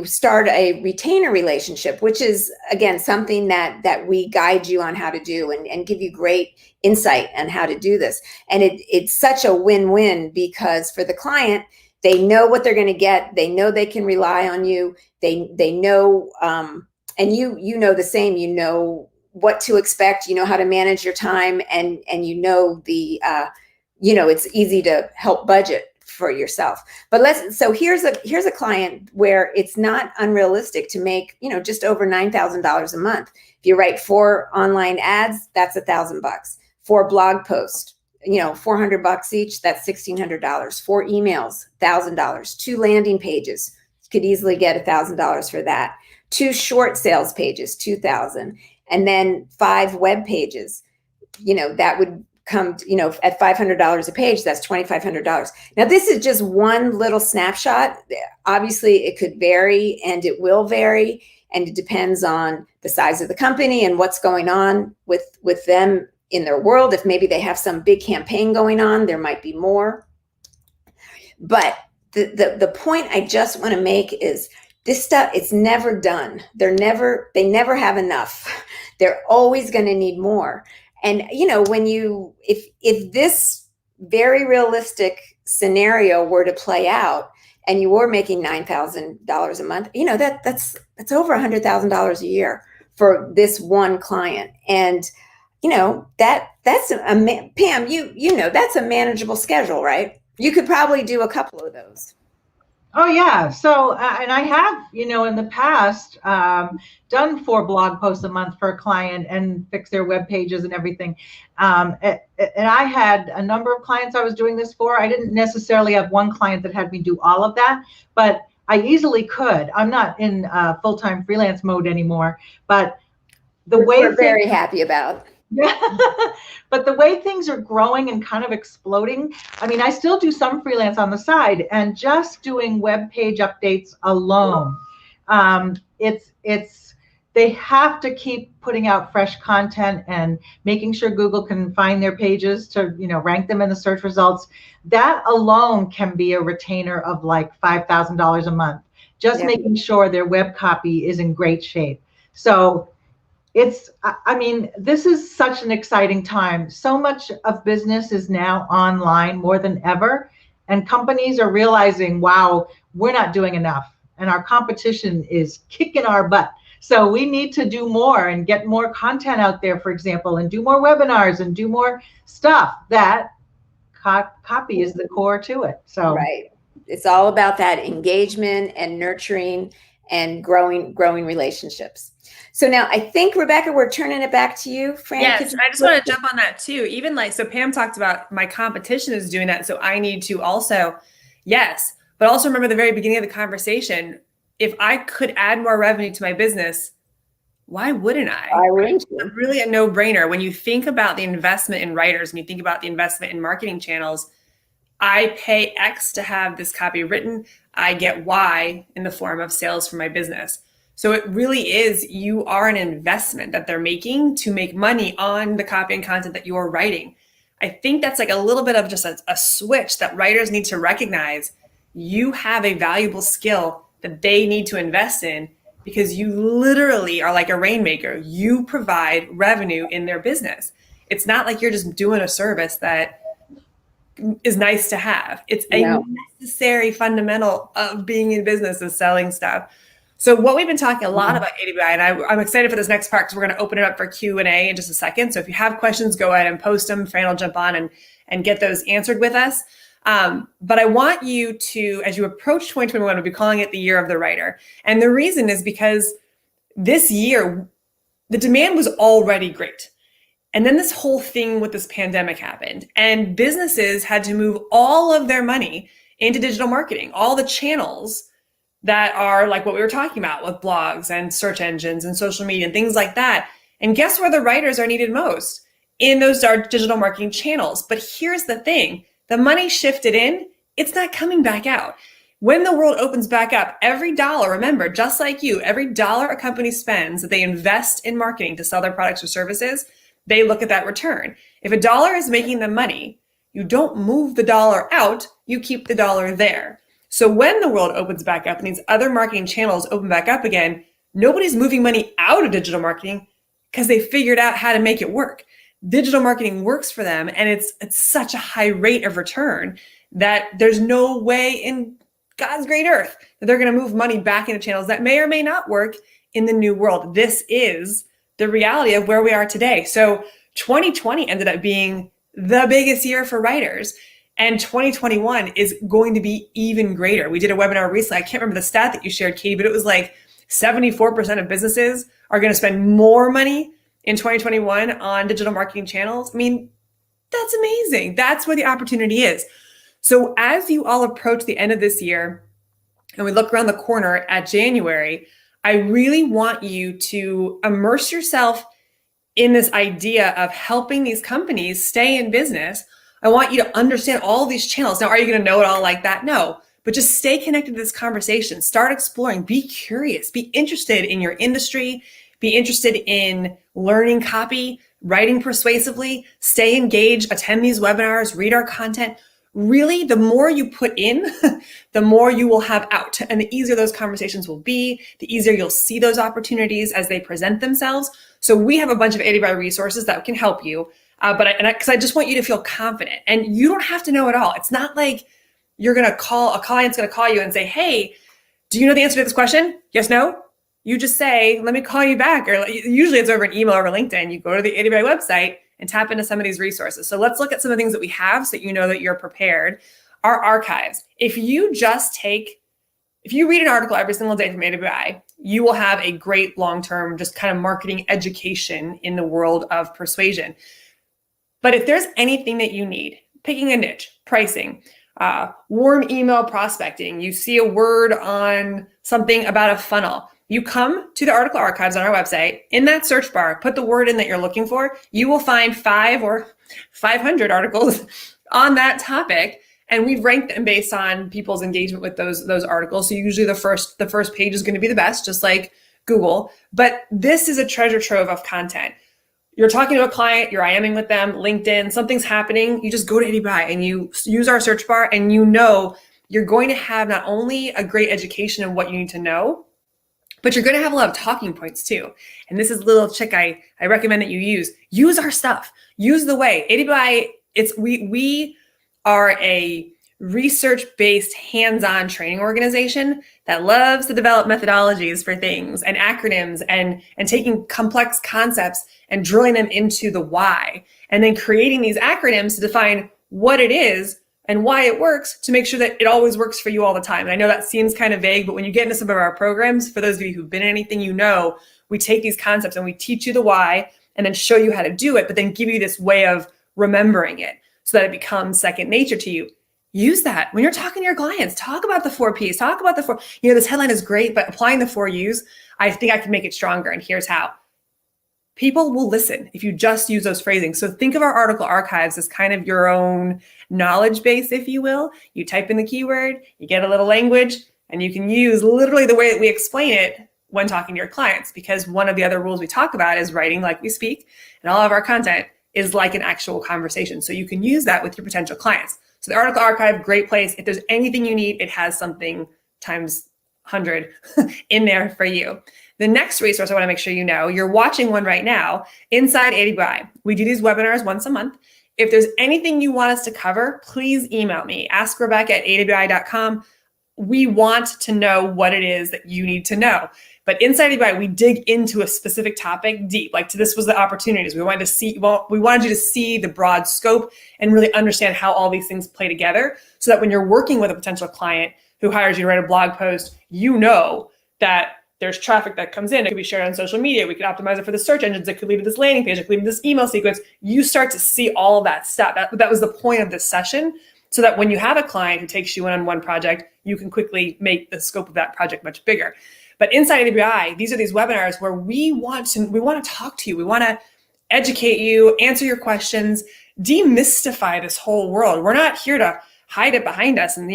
start a retainer relationship, which is, again, something that we guide you on how to do and give you great insight on how to do this. And it's such a win-win, because for the client, they know what they're going to get. They know they can rely on you. They know, and you know the same. You know what to expect. You know how to manage your time, and it's easy to help budget for yourself. But so here's a client where it's not unrealistic to make, just over $9,000 a month. If you write 4 online ads, that's $1,000. 4 blog posts, $400 each, that's $1,600. 4 emails, $1,000. 2 landing pages, you could easily get $1,000 for that. 2 short sales pages, $2,000. And then 5 web pages, that would come, at $500 a page, that's $2,500. Now, this is just one little snapshot. Obviously, it could vary, and it will vary, and it depends on the size of the company and what's going on with them in their world. If maybe they have some big campaign going on, there might be more. But the point I just want to make is, this stuff, it's never done. They never have enough. They're always going to need more. And, if this very realistic scenario were to play out, and you were making $9,000 a month, that's over $100,000 a year for this one client. And, that's Pam, that's a manageable schedule, right? You could probably do a couple of those. Oh, yeah. So, and I have, in the past, done 4 blog posts a month for a client and fix their web pages and everything. And I had a number of clients I was doing this for. I didn't necessarily have one client that had me do all of that, but I easily could. I'm not in full-time freelance mode anymore, but the way we're very happy about. Yeah, but the way things are growing and kind of exploding, I still do some freelance on the side, and just doing web page updates alone, they have to keep putting out fresh content and making sure Google can find their pages to, rank them in the search results. That alone can be a retainer of like $5,000 a month, just making sure their web copy is in great shape. So this is such an exciting time. So much of business is now online more than ever. And companies are realizing, wow, we're not doing enough, and our competition is kicking our butt. So we need to do more and get more content out there, for example, and do more webinars and do more stuff. That copy is the core to it. So right. It's all about that engagement and nurturing and growing relationships. So now I think, Rebecca, we're turning it back to you. Fran, yes, I just want to jump on that too. Even like, so Pam talked about my competition is doing that. So I need to also, yes, but also remember the very beginning of the conversation, if I could add more revenue to my business, why wouldn't I? Why wouldn't you? It's really a no-brainer. When you think about the investment in writers and you think about the investment in marketing channels, I pay X to have this copy written. I get Y in the form of sales for my business. So it really is, you are an investment that they're making to make money on the copy and content that you're writing. I think that's like a little bit of just a switch that writers need to recognize. You have a valuable skill that they need to invest in because you literally are like a rainmaker. You provide revenue in their business. It's not like you're just doing a service that is nice to have. It's a necessary fundamental of being in business is selling stuff. So what we've been talking a lot about AWI, and I'm excited for this next part because we're going to open it up for Q&A in just a second. So if you have questions, go ahead and post them. Fran will jump on and get those answered with us. But I want you to, as you approach 2021, we'll be calling it the year of the writer. And the reason is because this year, the demand was already great. And then this whole thing with this pandemic happened and businesses had to move all of their money into digital marketing, all the channels that are like what we were talking about with blogs and search engines and social media and things like that. And guess where the writers are needed most? In those digital marketing channels. But here's the thing, the money shifted in, it's not coming back out. When the world opens back up, every dollar, remember, just like you, every dollar a company spends that they invest in marketing to sell their products or services, they look at that return. If a dollar is making them money, you don't move the dollar out, you keep the dollar there. So when the world opens back up and these other marketing channels open back up again, nobody's moving money out of digital marketing because they figured out how to make it work. Digital marketing works for them and it's such a high rate of return that there's no way in God's great earth that they're going to move money back into channels that may or may not work in the new world. This is the reality of where we are today. So 2020 ended up being the biggest year for writers. And 2021 is going to be even greater. We did a webinar recently. I can't remember the stat that you shared, Katie, but it was like 74% of businesses are going to spend more money in 2021 on digital marketing channels. I mean, that's amazing. That's where the opportunity is. So as you all approach the end of this year and we look around the corner at January, I really want you to immerse yourself in this idea of helping these companies stay in business. I want you to understand all these channels. Now, are you going to know it all like that? No, but just stay connected to this conversation. Start exploring, be curious, be interested in your industry, be interested in learning copy, writing persuasively, stay engaged, attend these webinars, read our content. Really, the more you put in, the more you will have out. And the easier those conversations will be, the easier you'll see those opportunities as they present themselves. So we have a bunch of AWI resources that can help you. Because I just want you to feel confident. And you don't have to know it all. It's not like you're going to call, a client's going to call you and say, hey, do you know the answer to this question? Yes, no? You just say, let me call you back. Or usually it's over an email or LinkedIn. You go to the AWI website and tap into some of these resources. So let's look at some of the things that we have so that you know that you're prepared. Our archives. If you read an article every single day from AWI, you will have a great long-term just kind of marketing education in the world of persuasion. But if there's anything that you need, picking a niche, pricing, warm email prospecting, you see a word on something about a funnel, you come to the article archives on our website. In that search bar, put the word in that you're looking for. You will find 5 or 500 articles on that topic. And we've ranked them based on people's engagement with those articles. So usually the first page is going to be the best, just like Google. But this is a treasure trove of content. You're talking to a client, you're IMing with them, LinkedIn, something's happening. You just go to AWI and you use our search bar and you know you're going to have not only a great education of what you need to know, but you're going to have a lot of talking points too. And this is a little trick I recommend that you use. Use our stuff. Use the way. AWI, we are a research-based, hands-on training organization that loves to develop methodologies for things and acronyms and taking complex concepts and drilling them into the why, and then creating these acronyms to define what it is and why it works to make sure that it always works for you all the time. And I know that seems kind of vague, but when you get into some of our programs, for those of you who've been in anything, you know, we take these concepts and we teach you the why and then show you how to do it, but then give you this way of remembering it so that it becomes second nature to you. Use that when you're talking to your clients. Talk about the 4 Ps. Talk about the 4, this headline is great, but applying the 4 Us, I think I can make it stronger. And here's how. People will listen if you just use those phrasings. So think of our article archives as kind of your own knowledge base, if you will. You type in the keyword, you get a little language, and you can use literally the way that we explain it when talking to your clients. Because one of the other rules we talk about is writing like we speak, and all of our content is like an actual conversation. So you can use that with your potential clients. So the article archive, great place. If there's anything you need, it has something times 100 in there for you. The next resource I want to make sure you know, you're watching one right now, Inside AWAI. We do these webinars once a month. If there's anything you want us to cover, please email me, askrebecca@awai.com. We want to know what it is that you need to know. But Inside AWAI, we dig into a specific topic deep. Like this was the opportunities. We wanted you to see the broad scope and really understand how all these things play together so that when you're working with a potential client who hires you to write a blog post, you know that there's traffic that comes in. It could be shared on social media. We could optimize it for the search engines. It could lead to this landing page. It could lead to this email sequence. You start to see all of that stuff. That was the point of this session, so that when you have a client who takes you in on one project, you can quickly make the scope of that project much bigger. But Inside AWAI, these are these webinars where we want to talk to you. We want to educate you, answer your questions, demystify this whole world. We're not here to hide it behind us. And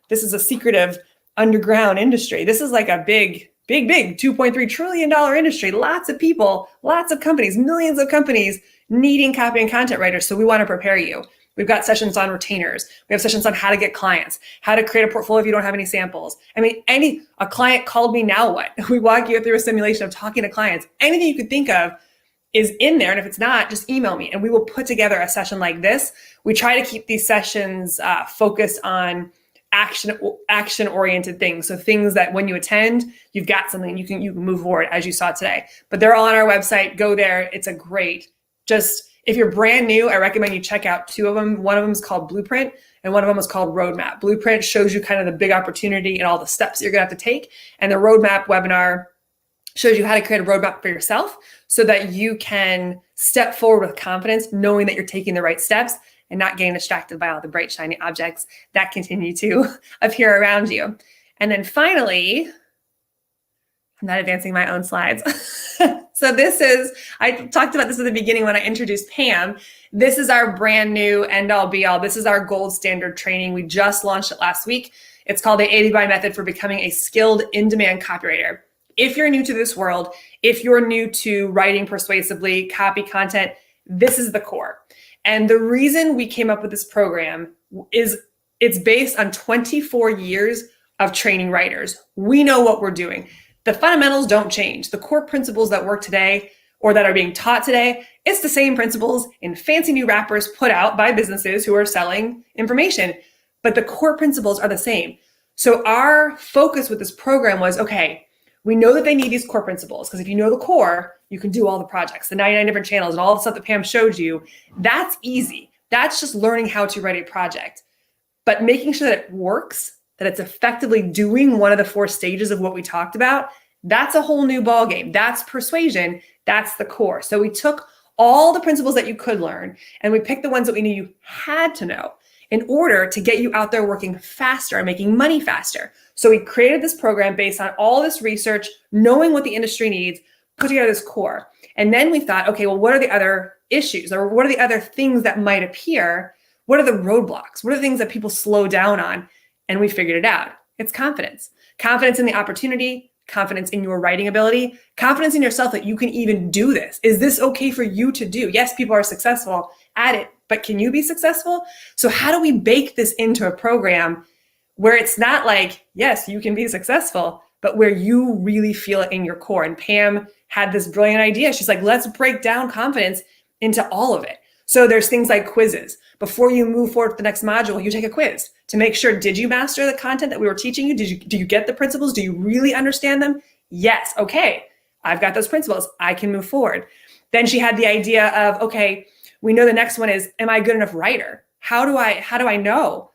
this is a secretive underground industry. This is like a big $2.3 trillion industry. Lots of people, lots of companies, millions of companies needing copy and content writers. So we want to prepare you. We've got sessions on retainers. We have sessions on how to get clients, how to create a portfolio if you don't have any samples. I mean, a client called me, now what? We walk you through a simulation of talking to clients. Anything you could think of is in there. And if it's not, just email me and we will put together a session like this. We try to keep these sessions focused on action-oriented things. So things that when you attend, you've got something you can move forward, as you saw today. But they're all on our website. Go there. It's a great, if you're brand new, I recommend you check out 2 of them. One of them is called Blueprint and one of them is called Roadmap. Blueprint shows you kind of the big opportunity and all the steps you're going to have to take. And the Roadmap webinar shows you how to create a roadmap for yourself so that you can step forward with confidence, knowing that you're taking the right steps and not getting distracted by all the bright, shiny objects that continue to appear around you. And then finally, I'm not advancing my own slides. So I talked about this at the beginning when I introduced Pam. This is our brand new end all be all. This is our gold standard training. We just launched it last week. It's called the AWAI method for becoming a skilled in-demand copywriter. If you're new to this world, if you're new to writing persuasively, copy content, this is the core. And the reason we came up with this program is it's based on 24 years of training writers. We know what we're doing. The fundamentals don't change. The core principles that work today or that are being taught today, it's the same principles in fancy new wrappers put out by businesses who are selling information. But the core principles are the same. So our focus with this program was, okay, we know that they need these core principles because if you know the core, you can do all the projects, the 99 different channels and all the stuff that Pam showed you. That's easy. That's just learning how to write a project. But making sure that it works, that it's effectively doing one of the 4 stages of what we talked about, that's a whole new ballgame. That's persuasion. That's the core. So we took all the principles that you could learn and we picked the ones that we knew you had to know in order to get you out there working faster and making money faster. So we created this program based on all this research, knowing what the industry needs, put together this core. And then we thought, okay, well, what are the other issues or what are the other things that might appear? What are the roadblocks? What are the things that people slow down on? And we figured it out. It's confidence. Confidence in the opportunity, confidence in your writing ability, confidence in yourself that you can even do this. Is this okay for you to do? Yes, people are successful at it, but can you be successful? So how do we bake this into a program where it's not like, yes, you can be successful, but where you really feel it in your core? And Pam had this brilliant idea. She's like, let's break down confidence into all of it. So there's things like quizzes. Before you move forward to the next module, you take a quiz to make sure, did you master the content that we were teaching you? Do you get the principles? Do you really understand them? Yes. Okay. I've got those principles. I can move forward. Then she had the idea of, okay, we know the next one is, am I a good enough writer? How do I know?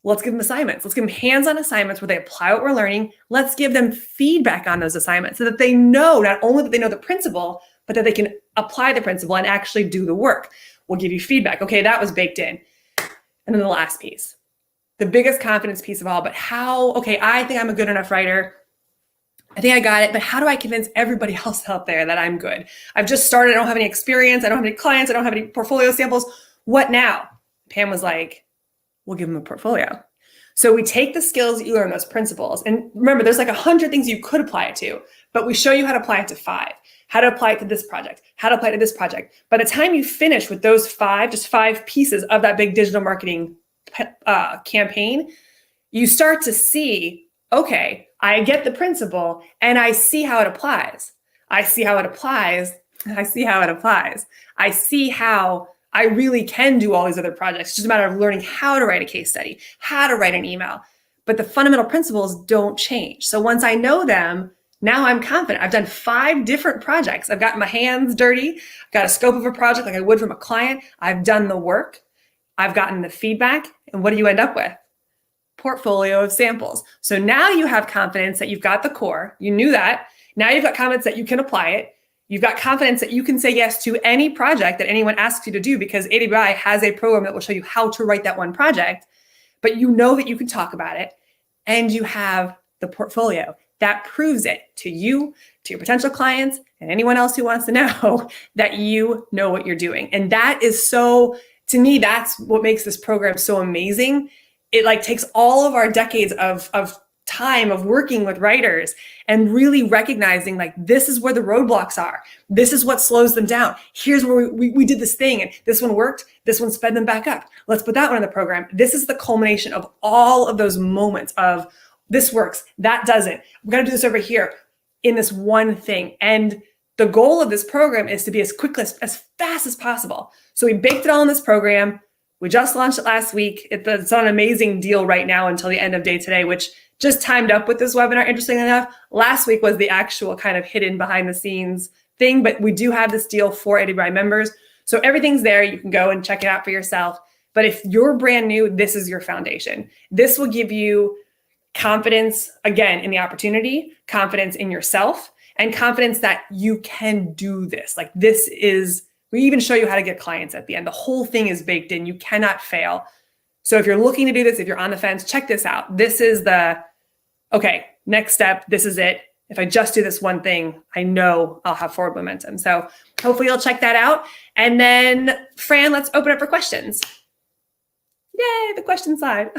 Let's give them assignments. Let's give them hands-on assignments where they apply what we're learning. Let's give them feedback on those assignments so that they know, not only that they know the principle, but that they can apply the principle and actually do the work. We'll give you feedback. Okay, that was baked in. And then the last piece, the biggest confidence piece of all, but how, okay, I think I'm a good enough writer. I think I got it, but how do I convince everybody else out there that I'm good? I've just started. I don't have any experience. I don't have any clients. I don't have any portfolio samples. What now? Pam was like, we'll give them a portfolio. So we take the skills that you learn, those principles. And remember, there's like 100 things you could apply it to, but we show you how to apply it to 5, how to apply it to this project, how to apply it to this project. By the time you finish with those 5, just 5 pieces of that big digital marketing campaign, you start to see, okay, I get the principle and I see how it applies. I see how it applies. I see how it applies. I see how I really can do all these other projects. It's just a matter of learning how to write a case study, how to write an email. But the fundamental principles don't change. So once I know them, now I'm confident. I've done 5 different projects. I've gotten my hands dirty. I've got a scope of a project like I would from a client. I've done the work. I've gotten the feedback. And what do you end up with? Portfolio of samples. So now you have confidence that you've got the core. You knew that. Now you've got confidence that you can apply it. You've got confidence that you can say yes to any project that anyone asks you to do, because AWI has a program that will show you how to write that one project, but you know that you can talk about it, and you have the portfolio that proves it to you, to your potential clients, and anyone else who wants to know that you know what you're doing. And that is so, to me, that's what makes this program so amazing. It like takes all of our decades of time of working with writers and really recognizing like, this is where the roadblocks are. This is what slows them down. Here's where we did this thing and this one worked. This one sped them back up. Let's put that one in the program. This is the culmination of all of those moments of this works, that doesn't. We're going to do this over here in this one thing. And the goal of this program is to be as quick as fast as possible. So we baked it all in this program. We just launched it last week. It's on an amazing deal right now until the end of day today, which just timed up with this webinar, interestingly enough. Last week was the actual kind of hidden behind the scenes thing, but we do have this deal for AWI members. So everything's there. You can go and check it out for yourself. But if you're brand new, this is your foundation. This will give you confidence, again, in the opportunity, confidence in yourself, and confidence that you can do this. Like this is, we even show you how to get clients at the end. The whole thing is baked in. You cannot fail. So if you're looking to do this, if you're on the fence, check this out. This is the, okay, next step. This is it. If I just do this one thing, I know I'll have forward momentum. So hopefully you'll check that out. And then Fran, let's open up for questions. Yay, the question side.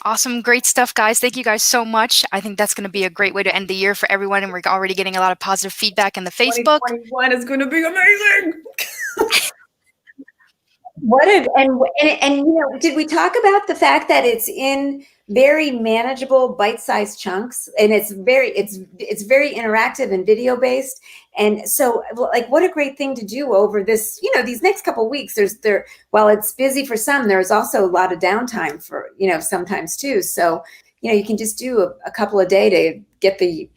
Awesome. Great stuff, guys. Thank you guys so much. I think that's going to be a great way to end the year for everyone. And we're already getting a lot of positive feedback in the Facebook. 2021 is going to be amazing. And you know, did we talk about the fact that it's in very manageable bite-sized chunks, and it's very interactive and video based, and so like what a great thing to do over this, you know, these next couple of weeks. While it's busy for some, there's also a lot of downtime for, you know, sometimes too. So you know, you can just do a couple a day to get the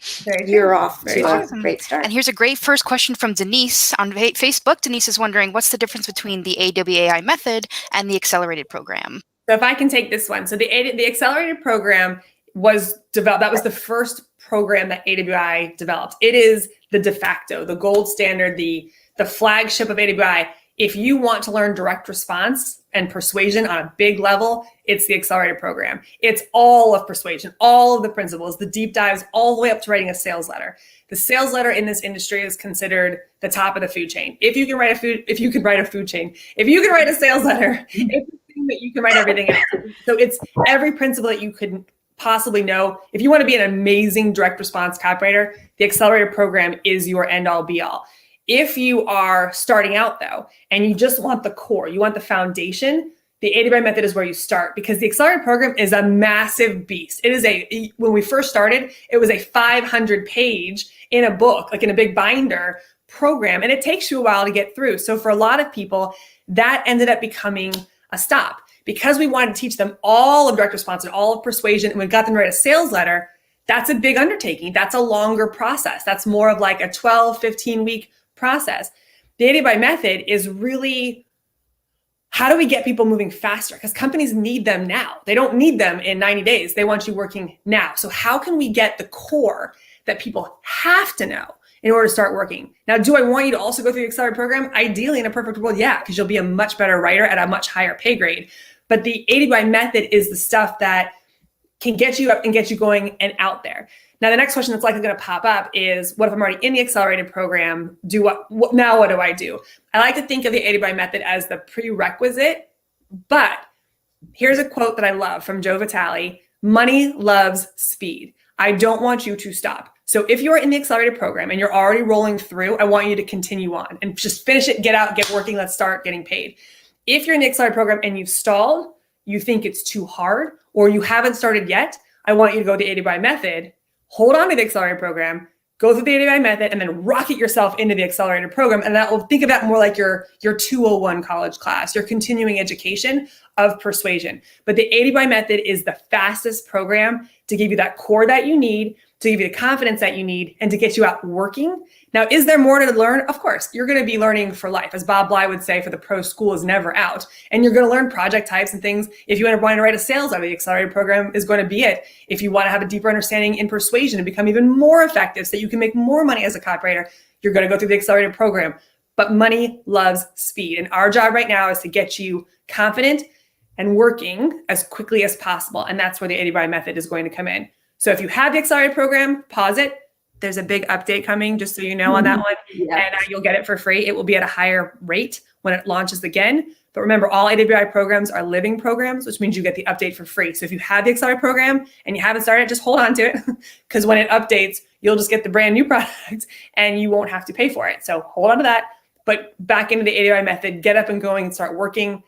year off to a great start. And here's a great first question from Denise on Facebook. Denise is wondering, what's the difference between the AWAI method and the accelerated program? So if I can take this one. So the accelerated program was developed. That was the first program that AWI developed. It is the de facto, the gold standard, the flagship of AWI. If you want to learn direct response and persuasion on a big level, it's the accelerated program. It's all of persuasion, all of the principles, the deep dives, all the way up to writing a sales letter. The sales letter in this industry is considered the top of the food chain. If you can write a sales letter, it's the thing that you can write everything else. So it's every principle that you could possibly know. If you want to be an amazing direct response copywriter, the accelerated program is your end all be all. If you are starting out though, and you just want the core, you want the foundation, the AWI method is where you start, because the accelerated program is a massive beast. It is when we first started, it was a 500 page in a book, like in a big binder, program, and it takes you a while to get through. So for a lot of people, that ended up becoming a stop because we wanted to teach them all of direct response and all of persuasion, and we got them to write a sales letter. That's a big undertaking. That's a longer process. That's more of like a 12, 15-week process. The AWAI method is really, how do we get people moving faster? Because companies need them now. They don't need them in 90 days. They want you working now. So how can we get the core that people have to know in order to start working? Now, do I want you to also go through the accelerated program? Ideally, in a perfect world, yeah, because you'll be a much better writer at a much higher pay grade. But the AWAI method is the stuff that can get you up and get you going and out there. Now, the next question that's likely going to pop up is, what if I'm already in the accelerated program? Now what do I do? I like to think of the AWAI method as the prerequisite, but here's a quote that I love from Joe Vitale: money loves speed. I don't want you to stop. So if you're in the accelerated program and you're already rolling through, I want you to continue on and just finish it, get out, get working, let's start getting paid. If you're in the accelerated program and you've stalled, you think it's too hard, or you haven't started yet, I want you to go the AWAI method, hold on to the accelerated program, go through the AWAI method, and then rocket yourself into the accelerated program. And that will, think of that more like your 201 college class, your continuing education of persuasion. But the AWAI method is the fastest program to give you that core that you need, to give you the confidence that you need, and to get you out working. Now, is there more to learn? Of course, you're going to be learning for life. As Bob Bly would say, for the pro, school is never out. And you're going to learn project types and things. If you end up wanting to write a sales letter, the accelerated program is going to be it. If you want to have a deeper understanding in persuasion and become even more effective so you can make more money as a copywriter, you're going to go through the accelerated program. But money loves speed. And our job right now is to get you confident and working as quickly as possible. And that's where the AWAI method is going to come in. So if you have the accelerated program, pause it. There's a big update coming, just so you know, on that one. Yeah. And you'll get it for free. It will be at a higher rate when it launches again. But remember, all AWAI programs are living programs, which means you get the update for free. So if you have the accelerated program and you haven't started, just hold on to it, because when it updates, you'll just get the brand new product and you won't have to pay for it. So hold on to that. But back into the AWAI method, get up and going and start working.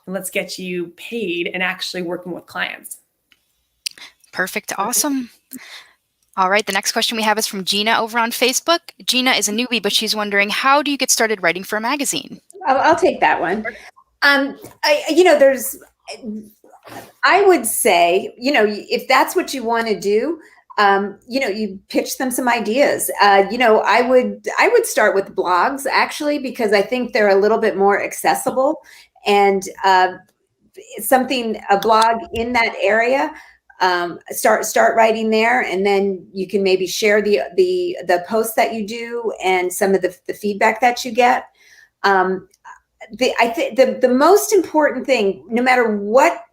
And let's get you paid and actually working with clients. Perfect. Awesome. All right. The next question we have is from Gina over on Facebook. Gina is a newbie, but she's wondering, how do you get started writing for a magazine? I'll take that one. I would say, if that's what you want to do, you pitch them some ideas. I would start with blogs, actually, because I think they're a little bit more accessible, and a blog in that area. Start writing there, and then you can maybe share the posts that you do and some of the feedback that you get. I think the most important thing, no matter what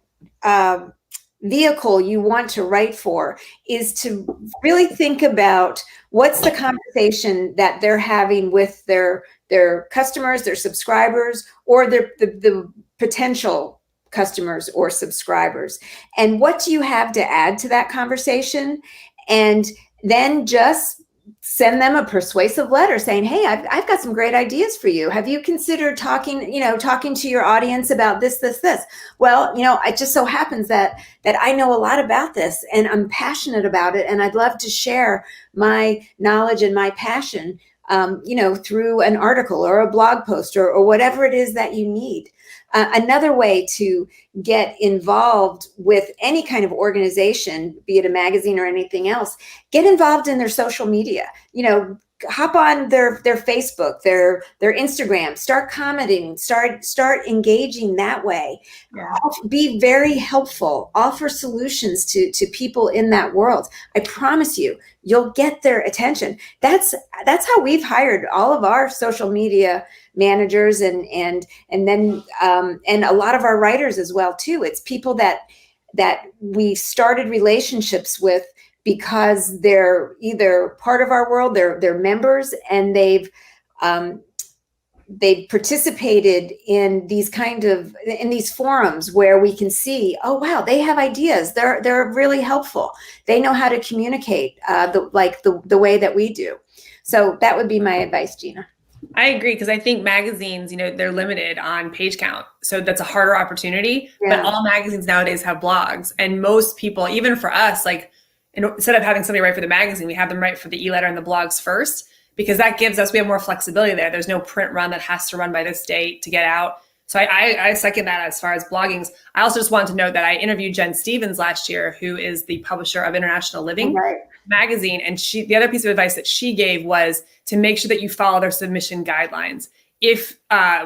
vehicle you want to write for, is to really think about what's the conversation that they're having with their customers, their subscribers, or the potential customers or subscribers, and what do you have to add to that conversation, and then just send them a persuasive letter saying, hey, I've got some great ideas for you. Have you considered talking to your audience about this? Well, it just so happens that I know a lot about this, and I'm passionate about it, and I'd love to share my knowledge and my passion, through an article or a blog post or whatever it is that you need. Another way to get involved with any kind of organization, be it a magazine or anything else, get involved in their social media. Hop on their Facebook, their Instagram, start commenting, start engaging that way. Yeah. Be very helpful, offer solutions to people in that world. I promise you'll get their attention. That's how we've hired all of our social media managers and then a lot of our writers as well too. It's people that we started relationships with because they're either part of our world, they're members, and they've participated in these forums where we can see, oh wow, they have ideas. They're really helpful. They know how to communicate the way that we do. So that would be my advice, Gina. I agree, because I think magazines, they're limited on page count. So that's a harder opportunity. Yeah. But all magazines nowadays have blogs. And most people, even for us, instead of having somebody write for the magazine, we have them write for the e-letter and the blogs first, because that gives us, we have more flexibility there. There's no print run that has to run by this date to get out. So I second that as far as bloggings. I also just wanted to note that I interviewed Jen Stevens last year, who is the publisher of International Living magazine. And the other piece of advice that she gave was to make sure that you follow their submission guidelines. If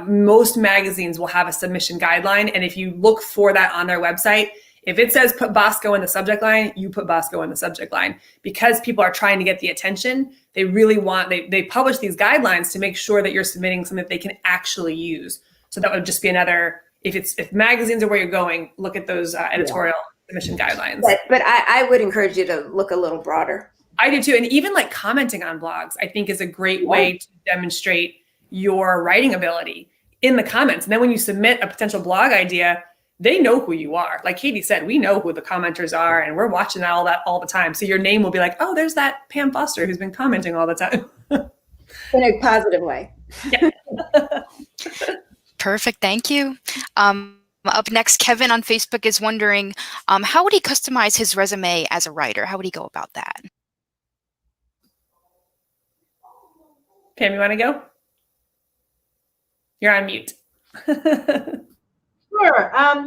most magazines will have a submission guideline, and if you look for that on their website, if it says put Bosco in the subject line, you put Bosco in the subject line, because people are trying to get the attention. They really want, they publish these guidelines to make sure that you're submitting something that they can actually use. So that would just be another, if magazines are where you're going, look at those editorial submission guidelines. But I would encourage you to look a little broader. I do too. And even like commenting on blogs, I think is a great way to demonstrate your writing ability in the comments. And then when you submit a potential blog idea, they know who you are. Like Katie said, we know who the commenters are, and we're watching all that all the time. So your name will be like, oh, there's that Pam Foster who's been commenting all the time. In a positive way. Yeah. Perfect. Thank you. Up next, Kevin on Facebook is wondering, how would he customize his resume as a writer? How would he go about that? Pam, you want to go? You're on mute. Sure. I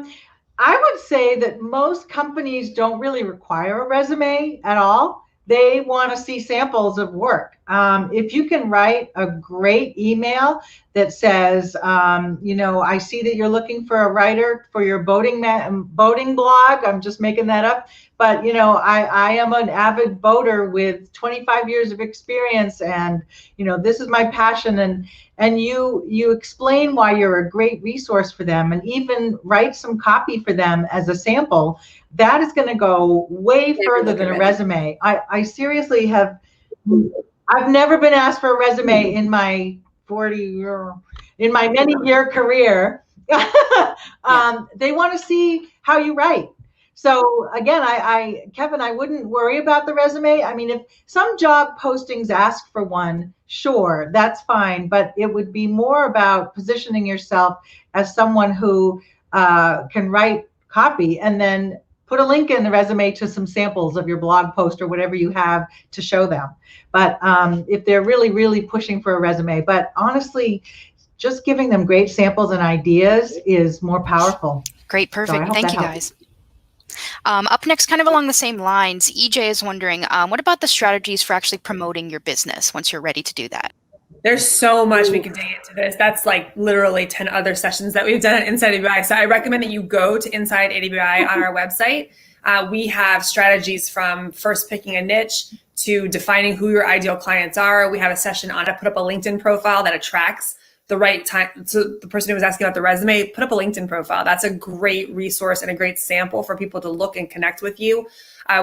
would say that most companies don't really require a resume at all. They want to see samples of work. If you can write a great email that says, I see that you're looking for a writer for your boating blog. I'm just making that up. But, I am an avid boater with 25 years of experience, and, this is my passion. And you explain why you're a great resource for them, and even write some copy for them as a sample. That is going to go way further than a resume. I seriously I've never been asked for a resume in my many-year career. They want to see how you write. So again, Kevin, I wouldn't worry about the resume. I mean, if some job postings ask for one, sure, that's fine. But it would be more about positioning yourself as someone who can write copy, and then put a link in the resume to some samples of your blog post or whatever you have to show them. But if they're really, really pushing for a resume, but honestly, just giving them great samples and ideas is more powerful. Great, perfect. Thank you, guys. Up next, kind of along the same lines, EJ is wondering, what about the strategies for actually promoting your business once you're ready to do that? There's so much we could dig into this. That's like literally 10 other sessions that we've done at Inside AWAI. So I recommend that you go to Inside AWAI on our website. We have strategies from first picking a niche to defining who your ideal clients are. We have a session on how to put up a LinkedIn profile that attracts the right time. So the person who was asking about the resume, put up a LinkedIn profile. That's a great resource and a great sample for people to look and connect with you.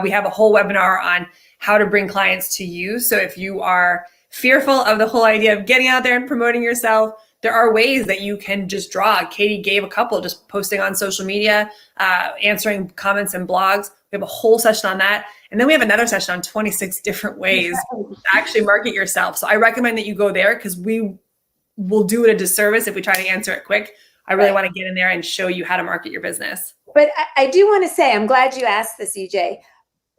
We have a whole webinar on how to bring clients to you. So if you are fearful of the whole idea of getting out there and promoting yourself, there are ways that you can just draw. Katie gave a couple, just posting on social media, answering comments and blogs. We have a whole session on that. And then we have another session on 26 different ways to actually market yourself. So I recommend that you go there, because we will do it a disservice if we try to answer it quick. I really want to get in there and show you how to market your business. But I do want to say, I'm glad you asked this, EJ.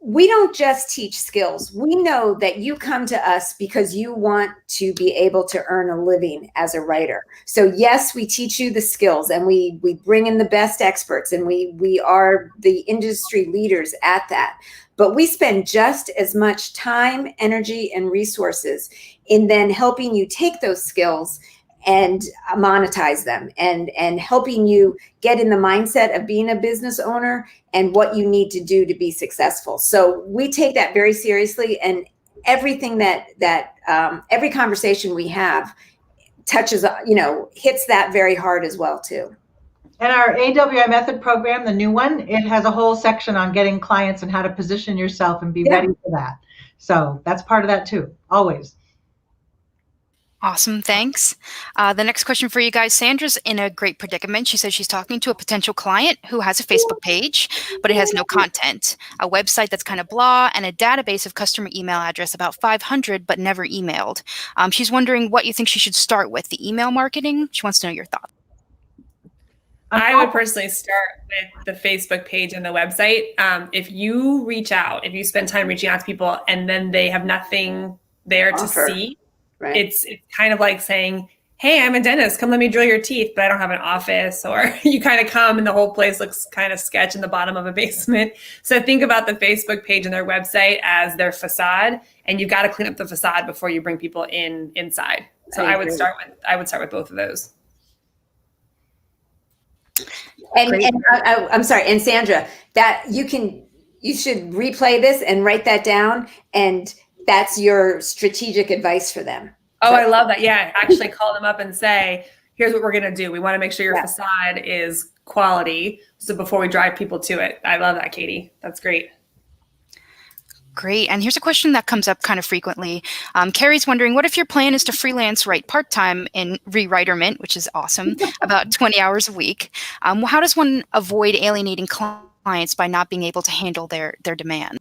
We don't just teach skills. We know that you come to us because you want to be able to earn a living as a writer. So yes, we teach you the skills, and we bring in the best experts, and we are the industry leaders at that. But we spend just as much time, energy, and resources in then helping you take those skills and monetize them, and helping you get in the mindset of being a business owner and what you need to do to be successful. So we take that very seriously, and everything that every conversation we have touches, hits that very hard as well too. And our AWI method program, the new one, it has a whole section on getting clients and how to position yourself and be ready for that. So that's part of that too, always. Awesome, thanks. The next question for you guys. Sandra's in a great predicament. She says she's talking to a potential client who has a Facebook page, but it has no content, a website that's kind of blah, and a database of customer email address about 500, but never emailed. She's wondering what you think she should start with, the email marketing. She wants to know your thoughts. I would personally start with the Facebook page and the website. If you reach out, if you spend time reaching out to people and then they have nothing there to see, Right. It's kind of like saying, hey, I'm a dentist, come let me drill your teeth, but I don't have an office. Or you kind of come and the whole place looks kind of sketch in the bottom of a basement. So think about the Facebook page and their website as their facade, and you've got to clean up the facade before you bring people inside. So I would start with both of those. And I'm sorry, and Sandra, that you should replay this and write that down, and that's your strategic advice for them. Oh, I love that. Yeah, actually call them up and say, here's what we're going to do. We want to make sure your facade is quality. So before we drive people to it. I love that, Katie. That's great. Great. And here's a question that comes up kind of frequently. Carrie's wondering, what if your plan is to freelance write part-time in rewriterment, which is awesome, about 20 hours a week? How does one avoid alienating clients by not being able to handle their demand?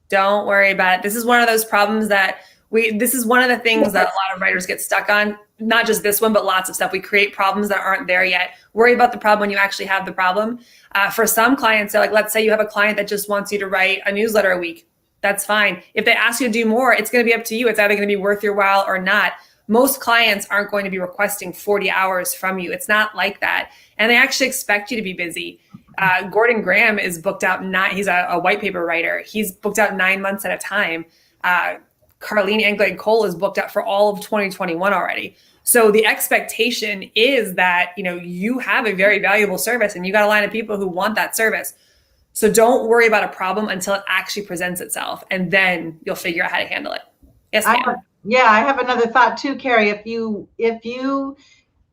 Don't worry about it. This is one of those problems that this is one of the things that a lot of writers get stuck on. Not just this one, but lots of stuff. We create problems that aren't there yet. Worry about the problem when you actually have the problem. For some clients, like, let's say you have a client that just wants you to write a newsletter a week. That's fine. If they ask you to do more, it's going to be up to you. It's either going to be worth your while or not. Most clients aren't going to be requesting 40 hours from you. It's not like that. And they actually expect you to be busy. Gordon Graham is booked out. He's a white paper writer. He's booked out 9 months at a time. Carlene Anglade Cole is booked out for all of 2021 already. So the expectation is that, you have a very valuable service and you got a line of people who want that service. So don't worry about a problem until it actually presents itself, and then you'll figure out how to handle it. Yes, ma'am. I have another thought too, Carrie. If you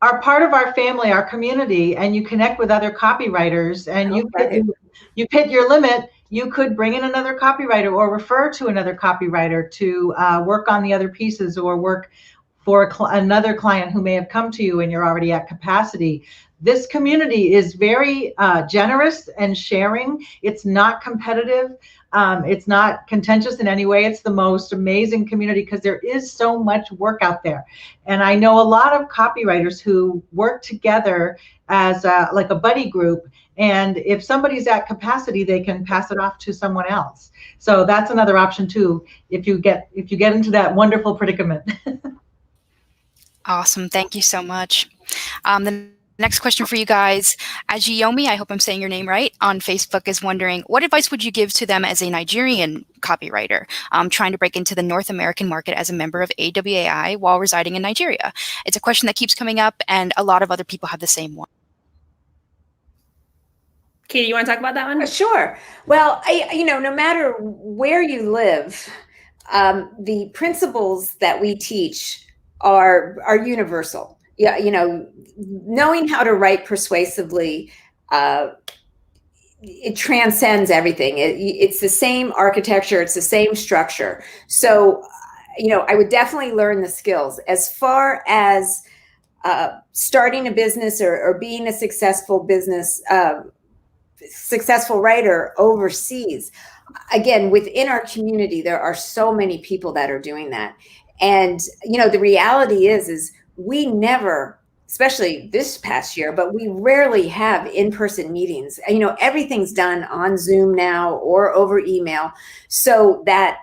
are part of our family, our community, and you connect with other copywriters and you hit your limit, you could bring in another copywriter or refer to another copywriter to work on the other pieces, or work for another client who may have come to you and you're already at capacity. This community is very generous and sharing. It's not competitive. It's not contentious in any way. It's the most amazing community because there is so much work out there. And I know a lot of copywriters who work together as like a buddy group. And if somebody's at capacity, they can pass it off to someone else. So that's another option too, if you get into that wonderful predicament. Awesome. Thank you so much. The next question for you guys, Ajiyomi, I hope I'm saying your name right, on Facebook is wondering, what advice would you give to them as a Nigerian copywriter trying to break into the North American market as a member of AWAI while residing in Nigeria? It's a question that keeps coming up, and a lot of other people have the same one. Katie, you want to talk about that one? Sure. Well, no matter where you live, the principles that we teach are universal. Yeah, knowing how to write persuasively, it transcends everything. It's the same architecture, it's the same structure. So, I would definitely learn the skills. As far as starting a business or being a successful writer overseas, again, within our community, there are so many people that are doing that. And, the reality is we never, especially this past year, but we rarely have in-person meetings. Everything's done on Zoom now or over email. So that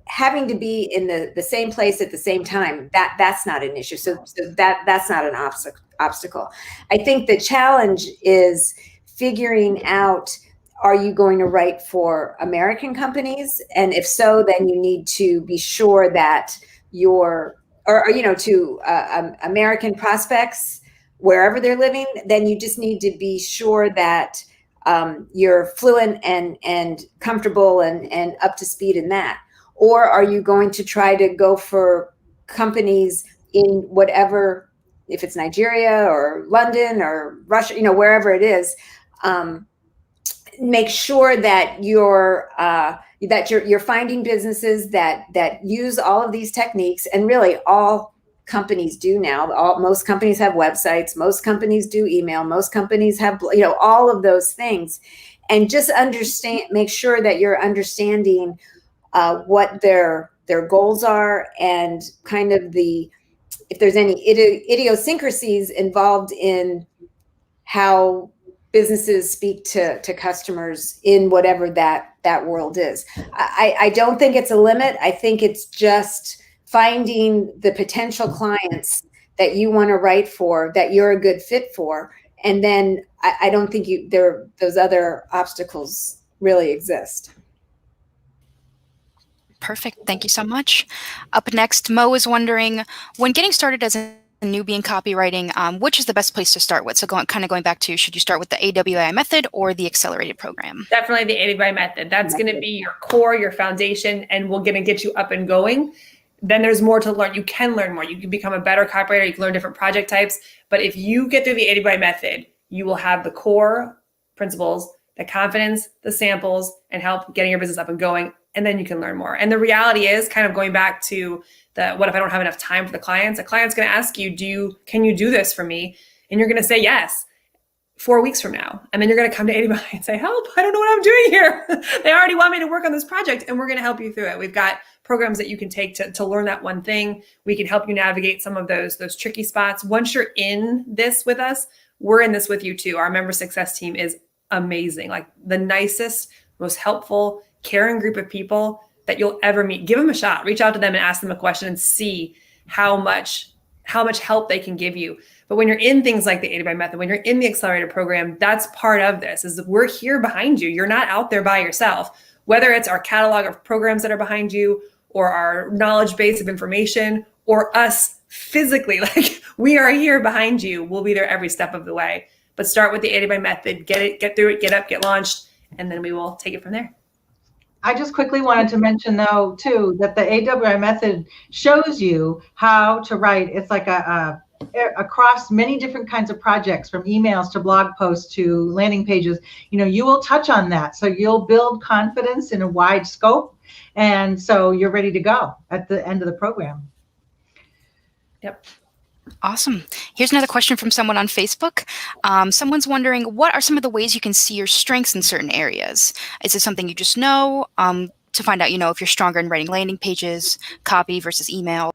having to be in the same place at the same time, that's not an issue. So that's not an obstacle. I think the challenge is figuring out, are you going to write for American companies? And if so, then you need to be sure that to American prospects, wherever they're living, then you just need to be sure that you're fluent and comfortable and up to speed in that. Or are you going to try to go for companies in whatever, if it's Nigeria or London or Russia, wherever it is, make sure that you're finding businesses that use all of these techniques, and really all companies do now. Most companies have websites, most companies do email, most companies have all of those things, and just make sure that you're understanding what their goals are, and kind of if there's any idiosyncrasies involved in how businesses speak to customers in whatever that world is. I don't think it's a limit. I think it's just finding the potential clients that you want to write for, that you're a good fit for. And then I don't think those other obstacles really exist. Perfect. Thank you so much. Up next, Mo is wondering, when getting started as a newbie in copywriting, which is the best place to start with? So kind of going back to, should you start with the AWAI method or the accelerated program? Definitely the AWAI method. That's going to be your core, your foundation, and we're going to get you up and going. Then there's more to learn. You can learn more. You can become a better copywriter. You can learn different project types. But if you get through the AWAI method, you will have the core principles, the confidence, the samples, and help getting your business up and going. And then you can learn more. And the reality is, kind of going back to what if I don't have enough time for the clients? A client's going to ask you, can you do this for me? And you're going to say yes 4 weeks from now. And then you're going to come to AWAI and say, help, I don't know what I'm doing here. They already want me to work on this project, and we're going to help you through it. We've got programs that you can take to learn that one thing. We can help you navigate some of those tricky spots. Once you're in this with us, we're in this with you too. Our member success team is amazing. Like the nicest, most helpful, caring group of people that you'll ever meet. Give them a shot. Reach out to them and ask them a question and see how much help they can give you. But when you're in things like the AWAI method, when you're in the accelerated program, that's part of this, is that we're here behind you. You're not out there by yourself. Whether it's our catalog of programs that are behind you, or our knowledge base of information, or us physically, like we are here behind you. We'll be there every step of the way. But start with the AWAI method, get through it, get up, get launched, and then we will take it from there. I just quickly wanted to mention, though, too, that the AWAI method shows you how to write. It's like across many different kinds of projects, from emails to blog posts to landing pages. You will touch on that. So you'll build confidence in a wide scope. And so you're ready to go at the end of the program. Yep. Awesome. Here's another question from someone on Facebook. Someone's wondering, what are some of the ways you can see your strengths in certain areas? Is it something you just know to find out, if you're stronger in writing landing pages, copy versus email?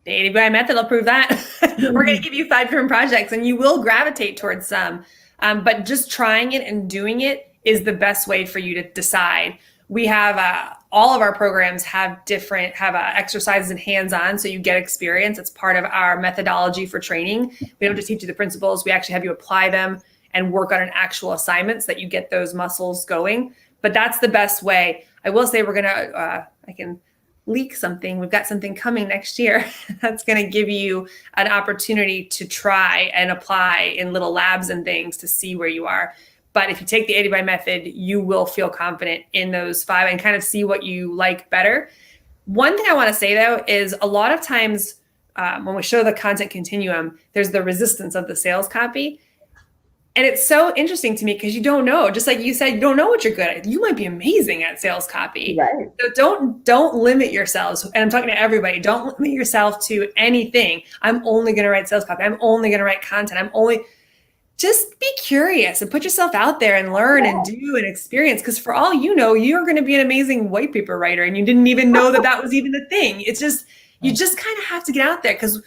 The AWAI method will prove that. We're going to give you 5 different projects and you will gravitate towards some. But just trying it and doing it is the best way for you to decide. We have all of our programs have exercises and hands-on, so you get experience. It's part of our methodology for training. We don't just teach you the principles. We actually have you apply them and work on an actual assignment so that you get those muscles going. But that's the best way. I will say we're going to, I can leak something. We've got something coming next year that's going to give you an opportunity to try and apply in little labs and things to see where you are. But if you take the AWAI method, you will feel confident in those 5 and kind of see what you like better. One thing I want to say, though, is a lot of times when we show the content continuum, there's the resistance of the sales copy. And it's so interesting to me because you don't know, just like you said, you don't know what you're good at. You might be amazing at sales copy. Right. So don't limit yourselves. And I'm talking to everybody. Don't limit yourself to anything. I'm only going to write sales copy. I'm only going to write content. Just be curious and put yourself out there and learn and do and experience. Because for all you know, you're going to be an amazing white paper writer and you didn't even know that was even a thing. It's just, you just kind of have to get out there, because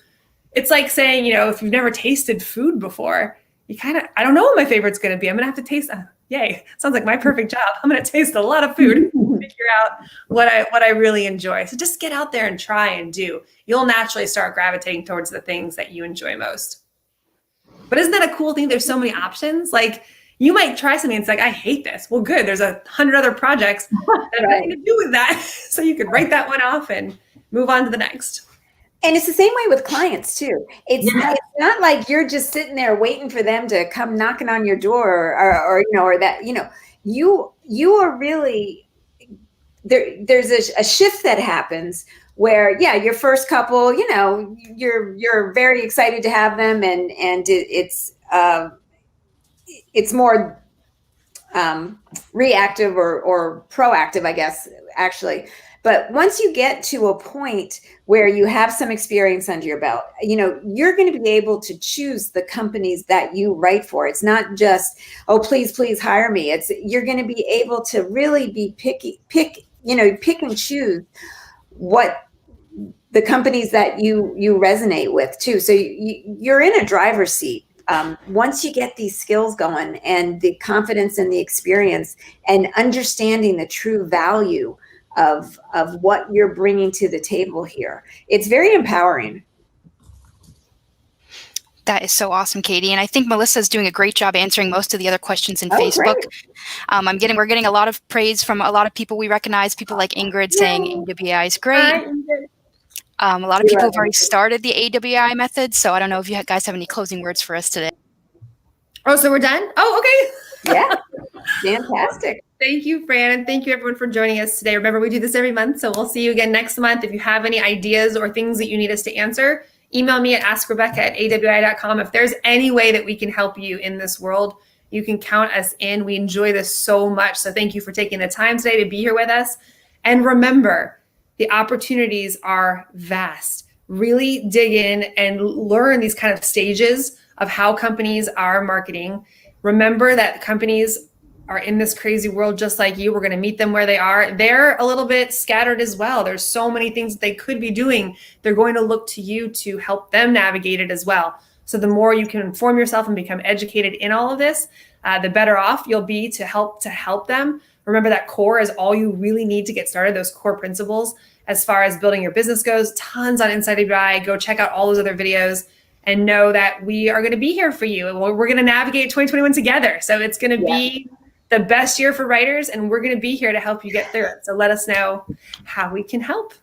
it's like saying, if you've never tasted food before, I don't know what my favorite's going to be. I'm going to have to taste, yay, sounds like my perfect job. I'm going to taste a lot of food and figure out what I really enjoy. So just get out there and try and do. You'll naturally start gravitating towards the things that you enjoy most. But isn't that a cool thing? There's so many options. Like you might try something and it's like, I hate this. Well, good. There's 100 other projects that have nothing to do with that. So you could write that one off and move on to the next. And it's the same way with clients too. It's not like you're just sitting there waiting for them to come knocking on your door or that, you are really, there's a shift that happens where, your first couple, you're very excited to have them, and it's more reactive or proactive, I guess, actually. But once you get to a point where you have some experience under your belt, you're going to be able to choose the companies that you write for. It's not just, oh, please hire me. You're going to be able to really be pick and choose what the companies that you resonate with too. So you're in a driver's seat. Once you get these skills going and the confidence and the experience and understanding the true value of what you're bringing to the table here. It's very empowering. That is so awesome, Katie. And I think Melissa's doing a great job answering most of the other questions in Oh, Facebook. great. We're getting a lot of praise from a lot of people we recognize, people like Ingrid saying AWAI is great. A lot of people have already started the AWAI method. So I don't know if you guys have any closing words for us today. Oh, so we're done? Oh, okay. Yeah, fantastic. Thank you, Fran, and thank you everyone for joining us today. Remember, we do this every month, so we'll see you again next month. If you have any ideas or things that you need us to answer, email me at askrebecca@awai.com. If there's any way that we can help you in this world, you can count us in. We enjoy this so much, so thank you for taking the time today to be here with us. And remember, the opportunities are vast. Really dig in and learn these kind of stages of how companies are marketing. Remember that companies are in this crazy world just like you. We're going to meet them where they are. They're a little bit scattered as well. There's so many things that they could be doing. They're going to look to you to help them navigate it as well. So the more you can inform yourself and become educated in all of this, the better off you'll be to help them. Remember that core is all you really need to get started, those core principles. As far as building your business goes, tons on Inside AWAI. Go check out all those other videos and know that we are going to be here for you. And we're going to navigate 2021 together. So it's going to be the best year for writers, and we're going to be here to help you get through it. So let us know how we can help.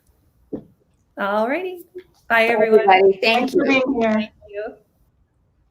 All righty. Bye, everyone. Thank you. For being here. Thank you.